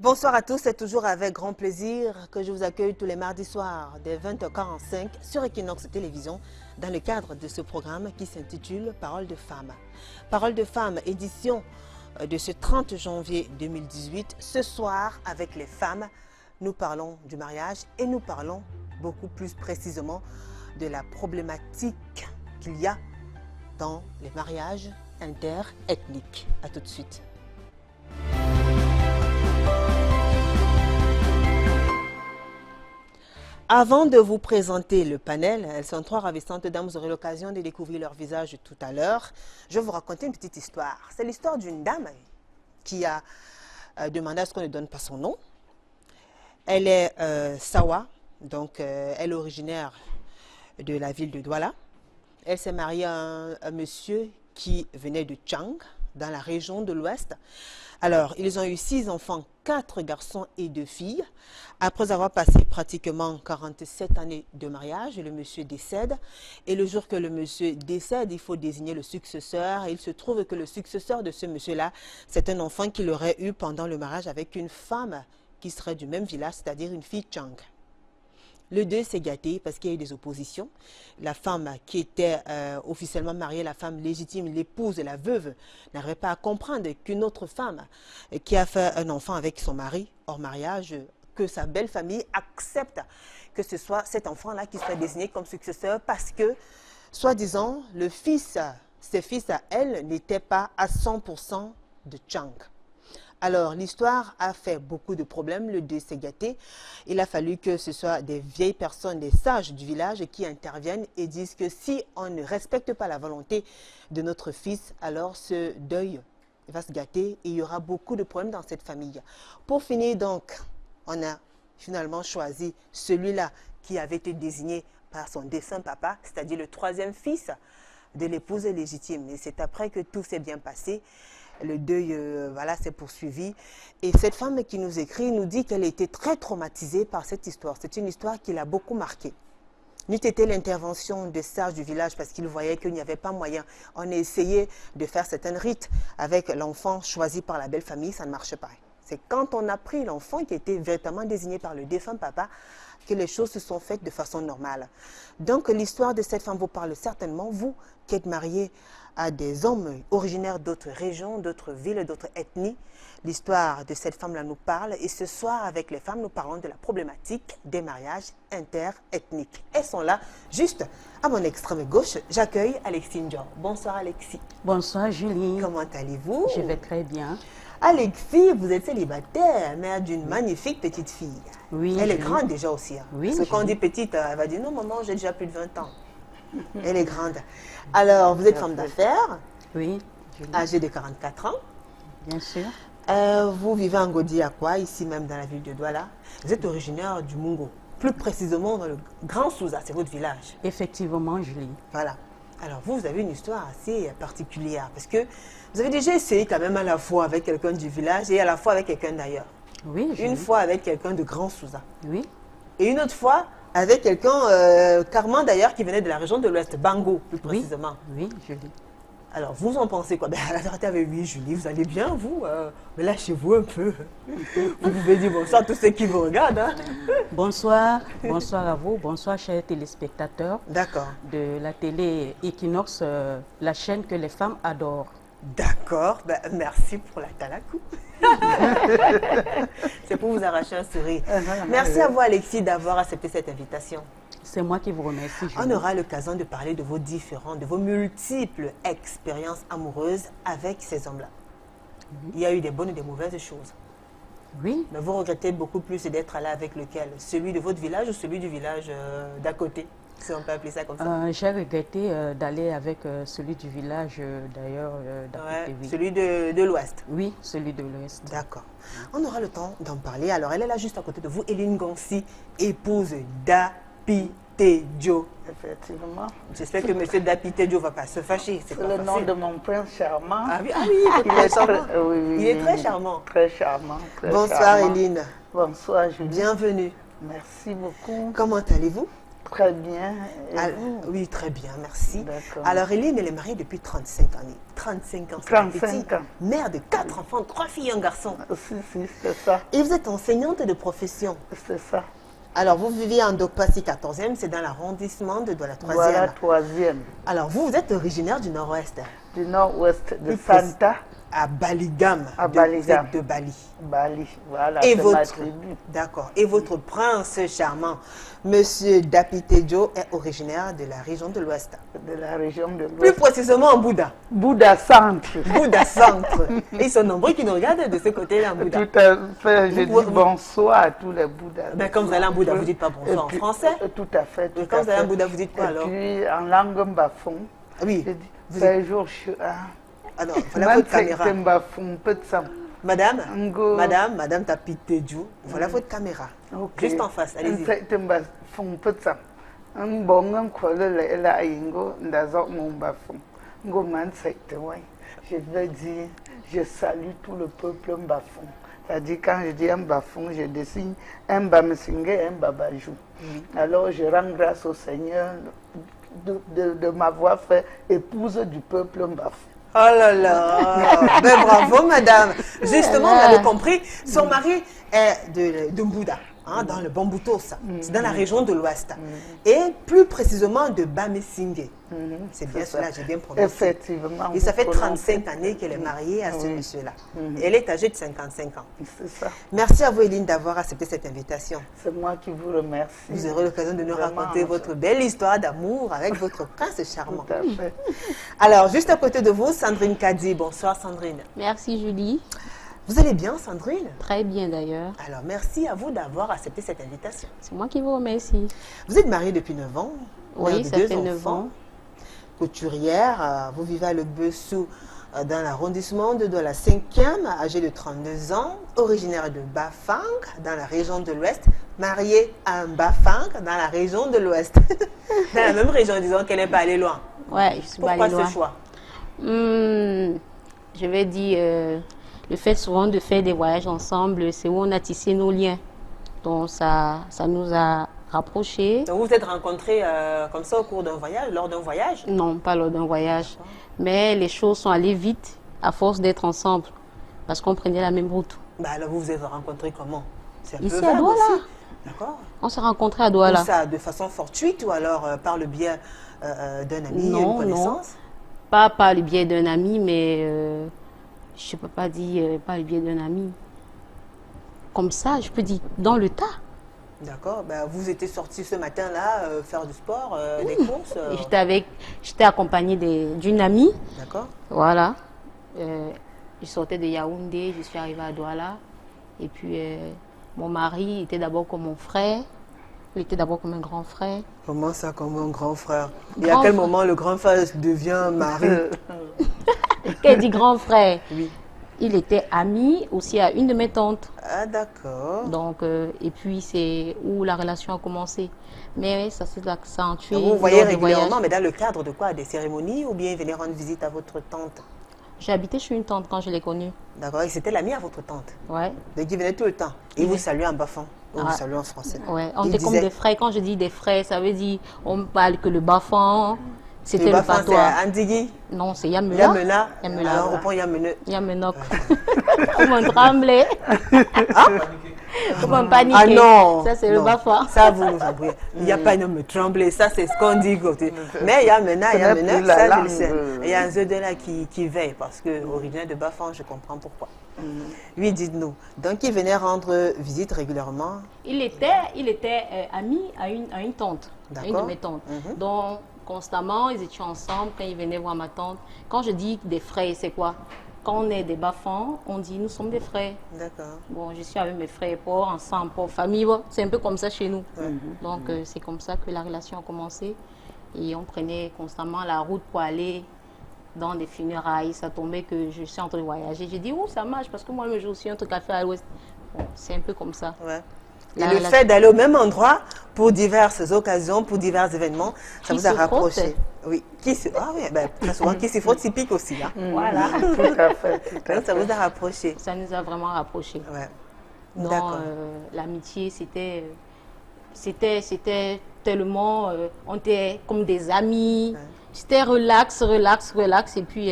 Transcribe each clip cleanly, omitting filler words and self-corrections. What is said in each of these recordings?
Bonsoir à tous, c'est toujours avec grand plaisir que je vous accueille tous les mardis soirs dès 20h45 sur Equinox Télévision dans le cadre de ce programme qui s'intitule Parole de femmes. Parole de femmes, édition de ce 30 janvier 2018. Ce soir, avec les femmes, nous parlons du mariage et nous parlons beaucoup plus précisément de la problématique qu'il y a dans les mariages interethniques. A tout de suite. Avant de vous présenter le panel, elles sont trois ravissantes dames, vous aurez l'occasion de découvrir leur visage tout à l'heure. Je vais vous raconter une petite histoire. C'est l'histoire d'une dame qui a demandé à ce qu'on ne donne pas son nom. Elle est Sawa, donc elle est originaire de la ville de Douala. Elle s'est mariée à un monsieur qui venait de Tchang, dans la région de l'Ouest. Alors, ils ont eu 6 enfants, 4 garçons et 2 filles. Après avoir passé pratiquement 47 années de mariage, le monsieur décède. Et le jour que le monsieur décède, il faut désigner le successeur. Et il se trouve que le successeur de ce monsieur-là, c'est un enfant qu'il aurait eu pendant le mariage avec une femme qui serait du même village, c'est-à-dire une fille Tchang. Le 2 s'est gâté parce qu'il y a eu des oppositions. La femme qui était officiellement mariée, la femme légitime, l'épouse, la veuve, n'arrivait pas à comprendre qu'une autre femme qui a fait un enfant avec son mari hors mariage, que sa belle famille accepte que ce soit cet enfant-là qui soit désigné comme successeur parce que, soi-disant, ses fils à elle n'étaient pas à 100% de Tchang. Alors, l'histoire a fait beaucoup de problèmes, le 2 s'est gâté. Il a fallu que ce soit des vieilles personnes, des sages du village qui interviennent et disent que si on ne respecte pas la volonté de notre fils, alors ce deuil va se gâter et il y aura beaucoup de problèmes dans cette famille. Pour finir donc, on a finalement choisi celui-là qui avait été désigné par son défunt papa, c'est-à-dire le 3e fils de l'épouse légitime. Et c'est après que tout s'est bien passé. Le deuil s'est poursuivi. Et cette femme qui nous écrit nous dit qu'elle a été très traumatisée par cette histoire. C'est une histoire qui l'a beaucoup marquée. N'eût été l'intervention des sages du village parce qu'ils voyaient qu'il n'y avait pas moyen. On a essayé de faire certains rites avec l'enfant choisi par la belle famille, ça ne marche pas. C'est quand on a pris l'enfant qui était véritablement désigné par le défunt papa que les choses se sont faites de façon normale. Donc l'histoire de cette femme vous parle certainement, vous qui êtes mariés à des hommes originaires d'autres régions, d'autres villes, d'autres ethnies. L'histoire de cette femme-là nous parle et ce soir avec les femmes, nous parlons de la problématique des mariages interethniques. Elles sont là, juste à mon extrême gauche, j'accueille Alexis Ndior. Bonsoir Alexis. Bonsoir Julie. Comment allez-vous? Je vais très bien. Alexis, vous êtes célibataire, mère d'une magnifique petite fille. Oui. Elle est grande déjà aussi. Hein. Oui. Parce que quand on dit petite, elle va dire non maman, j'ai déjà plus de 20 ans. Elle est grande. Alors, vous êtes femme d'affaires. Oui. Julie. Âgée de 44 ans. Bien sûr. Vous vivez en Godi-Akwa, ici même dans la ville de Douala. Vous êtes originaire du Mungo. Plus précisément dans le Grand Souza, c'est votre village. Effectivement, Julie. Voilà. Alors, vous avez une histoire assez particulière parce que vous avez déjà essayé quand même à la fois avec quelqu'un du village et à la fois avec quelqu'un d'ailleurs. Oui, Julie. Une fois avec quelqu'un de Grand Souza. Oui. Et une autre fois avec quelqu'un, Carman d'ailleurs, qui venait de la région de l'Ouest, Bango plus précisément. Oui, Julie. Alors, vous en pensez quoi? Ben, la vérité avec lui, Julie, vous allez bien, vous? Mais lâchez-vous un peu. Vous pouvez dire bonsoir à tous ceux qui vous regardent. Hein? Bonsoir. Bonsoir à vous. Bonsoir, chers téléspectateurs. D'accord. De la télé Equinox, la chaîne que les femmes adorent. D'accord. Ben, merci pour la talakou. C'est pour vous arracher un sourire. Merci à vous, Alexis, d'avoir accepté cette invitation. C'est moi qui vous remercie, Julie. On aura l'occasion de parler de de vos multiples expériences amoureuses avec ces hommes-là. Il y a eu des bonnes et des mauvaises choses. Oui. Mais vous regrettez beaucoup plus d'être allé avec lequel? Celui de votre village ou celui du village d'à côté? Si on peut appeler ça comme ça. J'ai regretté d'aller avec celui du village, d'ailleurs, d'à côté, oui. Celui de l'Ouest? Oui, celui de l'Ouest. D'accord. On aura le temps d'en parler. Alors, elle est là juste à côté de vous, Eline Gonsi, épouse d'Apitejo. Effectivement. J'espère que M. D'Apitejo ne va pas se fâcher. C'est le nom de mon prince charmant. Ah oui, il est charmant. Oui, Il est très charmant. Très charmant. Très Bonsoir charmant. Eline. Bonsoir Julie. Bienvenue. Merci beaucoup. Comment allez-vous? Très bien. Et Alors, oui, très bien, merci. D'accord. Alors, Hélène, elle est mariée depuis 35 années. 35 ans, c'est pas 35 petit. ans. Mère de 4 enfants, 3 filles et un garçon. Si, c'est ça. Et vous êtes enseignante de profession. C'est ça. Alors, vous vivez en Dokpasi 14e, c'est dans l'arrondissement de la 3e. Voilà, 3e. Alors, vous êtes originaire du Nord-Ouest, Du nord-ouest de Plus Santa, à Baligam. À Vous Baligam. êtes de Bali. Bali. Voilà, Et c'est ma votre, tribu. d'accord. Et votre prince charmant, Monsieur Dapitejo, est originaire de la région de l'Ouest. De la région de Plus l'ouest. précisément en Bouddha. Bouddha Centre. Bouddha Centre. Et ils sont nombreux qui nous regardent de ce côté-là en Bouddha. Tout à fait. Je Vous- dis bonsoir à tous les Bouddhas. Ben, quand vous allez en Bouddha, vous dites pas bonsoir Et en puis- français. Tout à fait. Tout Et quand à vous allez en fait. Bouddha, vous dites quoi Et alors? puis en langue bafon, Oui. je dis Vous c'est jour je Alors, voilà votre caméra. Madame Tapitejo, voilà votre caméra. Juste en face, allez-y. Je veux dire, je salue tout le peuple mbafon. C'est-à-dire, quand je dis un bafon, je dessine un bamsingue et un babajou. Alors, je rends grâce au Seigneur de m'avoir fait épouse du peuple mbafon. Oh là là, ben bravo madame. Justement, on avait compris, son mari est de Bouddha, hein, dans le Bamboutos, c'est dans la région de l'Ouest. Et plus précisément de Bamesingue. C'est bien C'est cela, ça. j'ai bien prononcé. Effectivement. Et ça fait vous 35 prononcez. années qu'elle est mariée à ce Oui. monsieur-là. Elle est âgée de 55 ans. C'est ça. Merci à vous, Éline, d'avoir accepté cette invitation. C'est moi qui vous remercie. Vous aurez l'occasion de nous Vraiment, raconter votre belle histoire d'amour avec votre prince charmant. Tout à fait. Alors, juste à côté de vous, Sandrine Kadi. Bonsoir, Sandrine. Merci Julie, Vous allez bien, Sandrine? très bien d'ailleurs. Alors, merci à vous d'avoir accepté cette invitation. C'est moi qui vous remercie. Vous êtes mariée depuis 9 ans. Oui, mère de ça deux fait 9 enfants, ans. Couturière, vous vivez à Le Bessou, dans l'arrondissement de la 5e, âgée de 32 ans, originaire de Bafang, dans la région de l'Ouest, mariée à un Bafang, dans la région de l'Ouest. Dans la même région, disons qu'elle n'est pas allée loin. Ouais, je suis pas Pourquoi allée loin. ce choix? Je vais dire, le fait souvent de faire des voyages ensemble, c'est où on a tissé nos liens. Donc ça nous a rapprochés. Donc vous vous êtes rencontrés comme ça au cours d'un voyage, lors d'un voyage? Non, pas lors d'un voyage. Mais les choses sont allées vite à force d'être ensemble. Parce qu'on prenait la même route. Bah alors vous vous êtes rencontrés comment? C'est un Ici, peu à vague Douala. aussi. D'accord. On s'est rencontrés à Ou Douala. ça de façon fortuite ou alors par le biais d'un ami, Non, une non. connaissance? Pas par le biais d'un ami, mais je ne peux pas dire par le biais d'un ami. Comme ça, je peux dire dans le tas. D'accord. Ben, vous étiez sortis ce matin-là faire du sport, des courses. Et j'étais accompagnée d'une amie. D'accord. Voilà. Je sortais de Yaoundé, je suis arrivée à Douala. Et puis, mon mari était d'abord comme mon frère. Il était d'abord comme un grand frère. Comment ça, comme un grand frère? Et à Grand quel frère. moment le grand frère devient mari? Quand il dit grand frère, Oui. il était ami aussi à une de mes tantes. Ah, d'accord. Donc, et puis, c'est où la relation a commencé. Mais ça s'est accentué. Donc, vous voyez lors des régulièrement, voyages. mais dans le cadre de quoi? Des cérémonies ou bien venir rendre visite à votre tante? J'ai habité chez une tante quand je l'ai connue. D'accord. Et c'était l'ami à votre tante? Ouais. Donc, il venait tout le temps. Et Oui. vous saluez en bafon? Ou vous Ah. saluez en français? Ouais, on Il était comme disait- des frères. Quand je dis des frères, ça veut dire on parle que le bafan, c'était Le le bafon, c'est patois. Andigui? Non, c'est Yamela. Yamena? Yamela. Alors, on reprend Yamena. Yamenok. Comme un tremblé. Comme un paniqué. Ah non! Ça, c'est le Non. bafan. Ça, vous nous embrouillez. Il n'y a pas de me trembler. Ça, c'est ce qu'on dit. Côté. Mais il y a maintenant, Ce il y a n'est maintenant, plus la ça, je le langue. sais. Il y a un zeu de là qui veille parce que, originaire de Bafan, je comprends pourquoi. Oui, dites-nous. Donc, il venait rendre visite régulièrement. Il était ami à une tante, à une de D'accord. mes tantes. Mhm. Donc, constamment, ils étaient ensemble quand ils venaient voir ma tante. Quand je dis des frères, c'est quoi? Quand on est des bafans, on dit nous sommes des frères. D'accord. Bon, je suis avec mes frères, pour ensemble, pour famille. Bon, c'est un peu comme ça chez nous. Donc, c'est comme ça que la relation a commencé. Et on prenait constamment la route pour aller dans des funérailles. Ça tombait que je suis en train de voyager. J'ai dit, oh, ça marche parce que moi, j'ai aussi un truc à faire à l'ouest. Bon, c'est un peu comme ça. Ouais. Et La le relation- fait d'aller au même endroit pour diverses occasions, pour divers événements, ça Qui vous a se rapproché. frotte. Oui. Ah oui, ben, très souvent, qui s'y frotte, typique aussi. Hein. Voilà. Tout à fait. Tout à Donc, ça fait. vous a rapproché. Ça nous a vraiment rapprochés. Ouais. Donc, D'accord. l'amitié, c'était c'était tellement, on était comme des amis. C'était relax, relax, relax. Et puis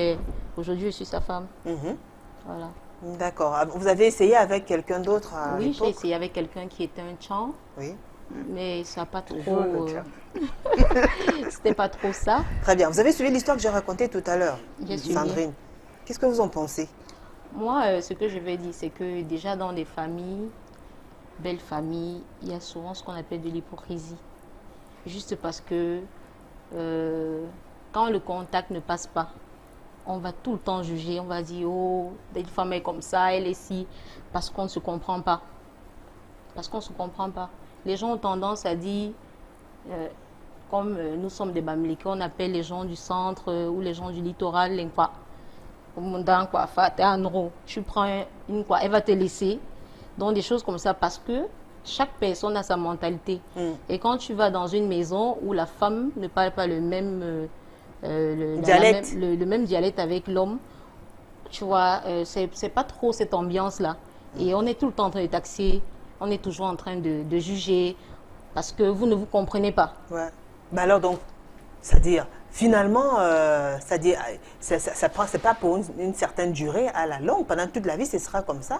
aujourd'hui, je suis sa femme. Voilà. D'accord. Vous avez essayé avec quelqu'un d'autre à Oui, j'ai l'époque? essayé avec quelqu'un qui était un tchang, Oui. mais ça n'a pas trop. Toujours le tchang. C'était pas trop ça. Très bien. Vous avez suivi l'histoire que j'ai racontée tout à l'heure, J'ai suivi. Sandrine. Qu'est-ce que vous en pensez? Moi, ce que je vais dire, c'est que déjà dans des familles, belles familles, il y a souvent ce qu'on appelle de l'hypocrisie. Juste parce que quand le contact ne passe pas, on va tout le temps juger, on va dire, oh, cette femme est comme ça, elle est ci, parce qu'on ne se comprend pas. Parce qu'on ne se comprend pas. Les gens ont tendance à dire, comme nous sommes des Bamileke, on appelle les gens du centre ou les gens du littoral, les quoi. Tu prends une quoi, elle va te laisser. Donc des choses comme ça, parce que chaque personne a sa mentalité. Et quand tu vas dans une maison où la femme ne parle pas le même dialecte. le même dialecte avec l'homme, tu vois, c'est pas trop cette ambiance-là. Et on est tout le temps en train de taxer, on est toujours en train de juger, parce que vous ne vous comprenez pas. Ouais. Ben alors donc, c'est-à-dire, finalement, c'est-à-dire, c'est pas pour une certaine durée, à la longue, pendant toute la vie, ce sera comme ça.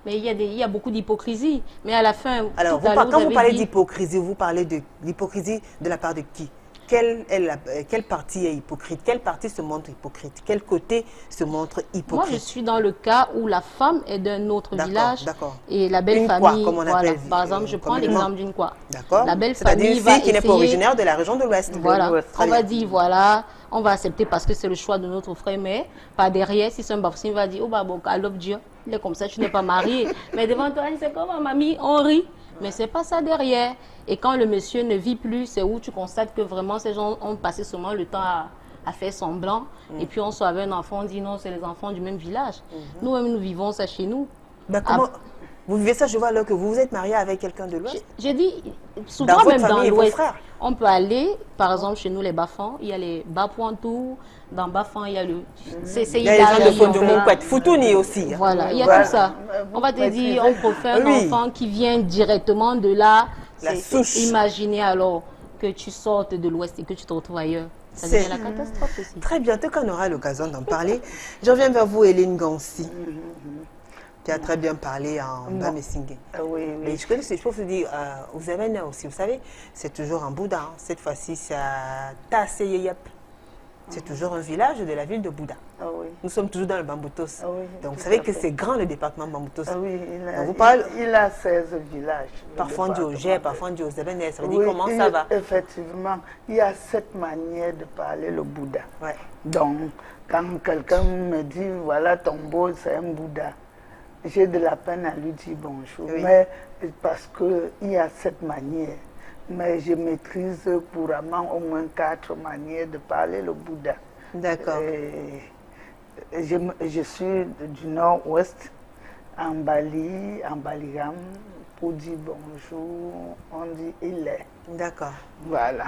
Mais il y a beaucoup d'hypocrisie. Mais à la fin, Alors, quand vous parlez d'hypocrisie, vous parlez de l'hypocrisie de la part de qui? Quelle partie est hypocrite? Quelle partie se montre hypocrite? Quel côté se montre hypocrite? Moi, je suis dans le cas où la femme est d'un autre village et la belle une famille. Quoi, comme on voilà. appelle, Par exemple, je prends l'exemple d'une quoi. D'accord. La belle C'est-à-dire famille une va fille qui n'est pas essayer- originaire de la région de l'Ouest. Voilà. Très On va bien. dire, voilà, on va accepter parce que c'est le choix de notre frère, mais par derrière, si c'est un bafoussine, il va dire, oh bah bon, I love Dieu, il est comme ça, tu n'es pas marié. Mais devant toi, c'est comme ma mamie, on rit. Mais c'est pas ça derrière. Et quand le monsieur ne vit plus, c'est où tu constates que vraiment ces gens ont passé seulement le temps à faire semblant. Et puis on soit avec un enfant, on dit non, c'est les enfants du même village. Nous-mêmes, nous vivons ça chez nous. Ben, comment vous vivez ça? Je vois alors que vous vous êtes marié avec quelqu'un de l'Ouest. J'ai dit, souvent votre même dans famille et vos l'Ouest, frères. on peut aller, par exemple, chez nous, les Bafans, il y a les Bas-Pointou, dans Bafan, il y a le... Il y a les gens de Fondou-Moukouet, Foutouni aussi. Voilà, il y a Voilà. tout ça. On va te dire, on préfère un Oui. enfant qui vient directement de là. La C'est souche. imaginer alors que tu sortes de l'Ouest et que tu te retrouves ailleurs. Ça C'est- devient la catastrophe aussi. Très bientôt qu'on aura l'occasion d'en parler. Je reviens vers vous, Hélène Gansi, qui a très bien parlé en Bamesingé. Oui, Mais oui. je connais, je peux vous dire, vous avez un aussi, vous savez, c'est toujours un Bouddha. Hein. Cette fois-ci, c'est à Tasseyeyep. C'est toujours un village de la ville de Bouddha. Ah oui. Nous sommes toujours dans le Bamboutos. Ah oui, Donc vous tout savez à que fait. c'est grand le département Bamboutos. Ah oui, Donc, vous parlez- il a 16 villages. le Parfois on dit au département Gé, de- parfois on dit aux Ebenes. Ça veut dire Oui, comment ça va. Effectivement, il y a cette manière de parler le Bouddha. Ouais. Donc, quand quelqu'un me dit, voilà, ton beau, c'est un Bouddha, j'ai de la peine à lui dire bonjour. Oui. Mais parce qu'il y a cette manière. Mais je maîtrise couramment au moins 4 manières de parler le Bouddha. D'accord. Et je suis du nord-ouest, en Bali, en Baliram, pour dire bonjour, on dit il est. D'accord. Voilà.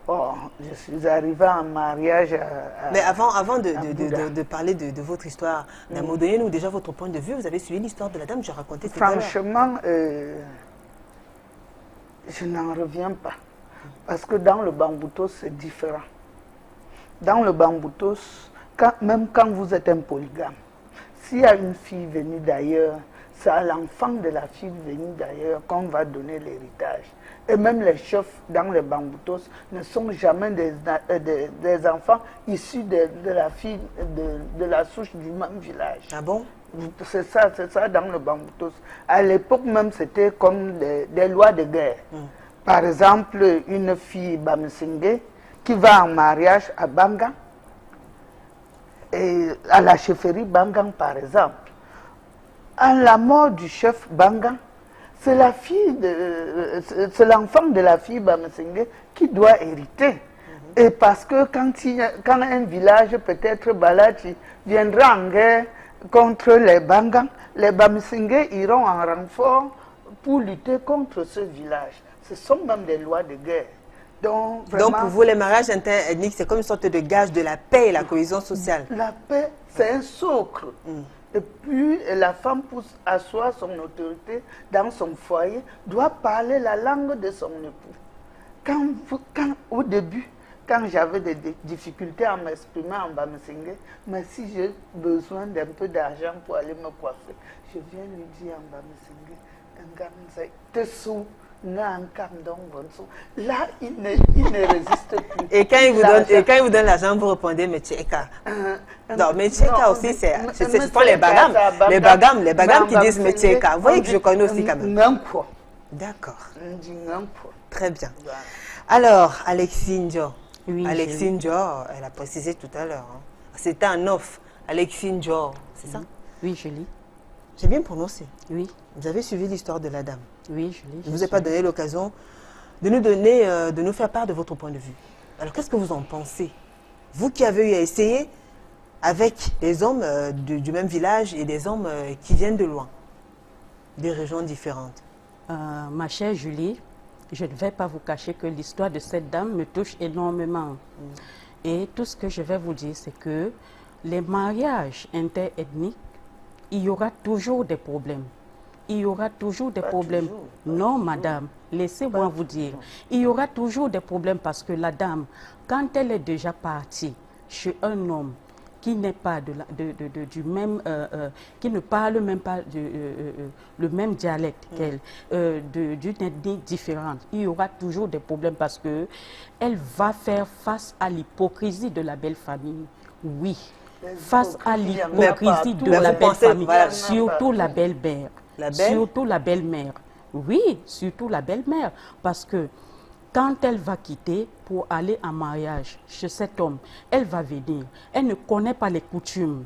Oh, je suis arrivée en mariage à Mais avant Bouddha. de parler de votre histoire, donnez-nous déjà votre point de vue. Vous avez suivi l'histoire de la dame que j'ai racontée tout à l'heure. Franchement, je n'en reviens pas. Parce que dans le Bamboutos, c'est différent. Dans le Bamboutos, même quand vous êtes un polygame, s'il y a une fille venue d'ailleurs, c'est à l'enfant de la fille venue d'ailleurs qu'on va donner l'héritage. Et même les chefs dans les Bamboutos ne sont jamais des enfants issus de la fille de la souche du même village. Ah bon? C'est ça dans le Bamboutos. À l'époque même, c'était comme des lois de guerre. Par exemple, une fille Bamesingé qui va en mariage à Bangan, et à la chefferie Bangan par exemple. À la mort du chef Bangan, c'est l'enfant de la fille Bamesingé qui doit hériter. Et parce que quand un village, peut-être Balachi, viendra en guerre contre les Bangan, les Bamesingé iront en renfort pour lutter contre ce village. Ce sont même des lois de guerre. Donc, vraiment, Donc pour vous, les mariages interethniques, c'est comme une sorte de gage de la paix et la cohésion sociale. la paix, c'est un socle. Et puis, la femme, pour asseoir son autorité dans son foyer, doit parler la langue de son époux. Au début, quand j'avais des difficultés à m'exprimer en Bamesenge, mais si j'ai besoin d'un peu d'argent pour aller me coiffer, je viens lui dire en Bamesenge, là, il ne résiste plus. Et quand il vous donne l'argent, vous répondez, mais tcheka. Non, mais tcheka aussi, ce sont les bagames. Les bagames qui disent, mais tcheka. Vous voyez que je connais aussi quand même. D'accord. Très bien. Alors, Alexis Njo. Oui, Alexis Njo, elle a précisé tout à l'heure. Hein. C'était un off. Alexis Njo, c'est ça? Oui, je lis. J'ai bien prononcé. Oui. Vous avez suivi l'histoire de la dame. Oui, je lis. Je ne vous ai pas donné l'occasion de nous faire part de votre point de vue. Alors, qu'est-ce que vous en pensez? Vous qui avez eu à essayer avec des hommes du même village et des hommes qui viennent de loin, des régions différentes. Ma chère Julie, je ne vais pas vous cacher que l'histoire de cette dame me touche énormément. Et tout ce que je vais vous dire, c'est que les mariages interethniques, il y aura toujours des problèmes. Il y aura toujours des problèmes. Non, madame, laissez-moi vous dire. Il y aura toujours des problèmes parce que la dame, quand elle est déjà partie chez un homme qui n'est pas du même, qui ne parle même pas le même dialecte qu'elle, d'une ethnie différente, il y aura toujours des problèmes parce que elle va faire face à l'hypocrisie de la belle famille. Oui, face à l'hypocrisie de la belle famille, surtout la belle-mère. Surtout la belle-mère. Oui, surtout la belle-mère. Parce que quand elle va quitter pour aller en mariage chez cet homme, elle va venir. Elle ne connaît pas les coutumes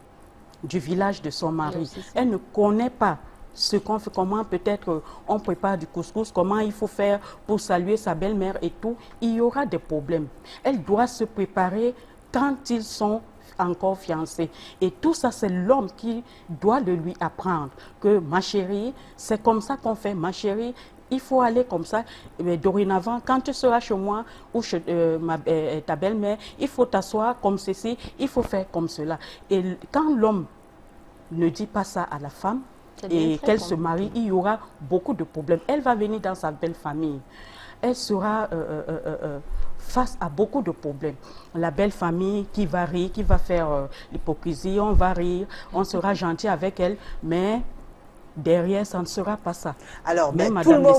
du village de son mari. Elle ne connaît pas ce qu'on fait, comment peut-être on prépare du couscous, comment il faut faire pour saluer sa belle-mère et tout. Il y aura des problèmes. Elle doit se préparer quand ils sont encore fiancés. Et tout ça, c'est l'homme qui doit le lui apprendre. Que ma chérie, c'est comme ça qu'on fait, ma chérie. Il faut aller comme ça. Mais dorénavant, quand tu seras chez moi ou chez ta belle-mère, il faut t'asseoir comme ceci, il faut faire comme cela. Et quand l'homme ne dit pas ça à la femme et qu'elle se marie, il y aura beaucoup de problèmes. Elle va venir dans sa belle famille. Elle sera face à beaucoup de problèmes. La belle famille qui va rire, qui va faire l'hypocrisie, on va rire, on sera gentil avec elle, mais derrière, ça ne sera pas ça. Alors, mais tout le monde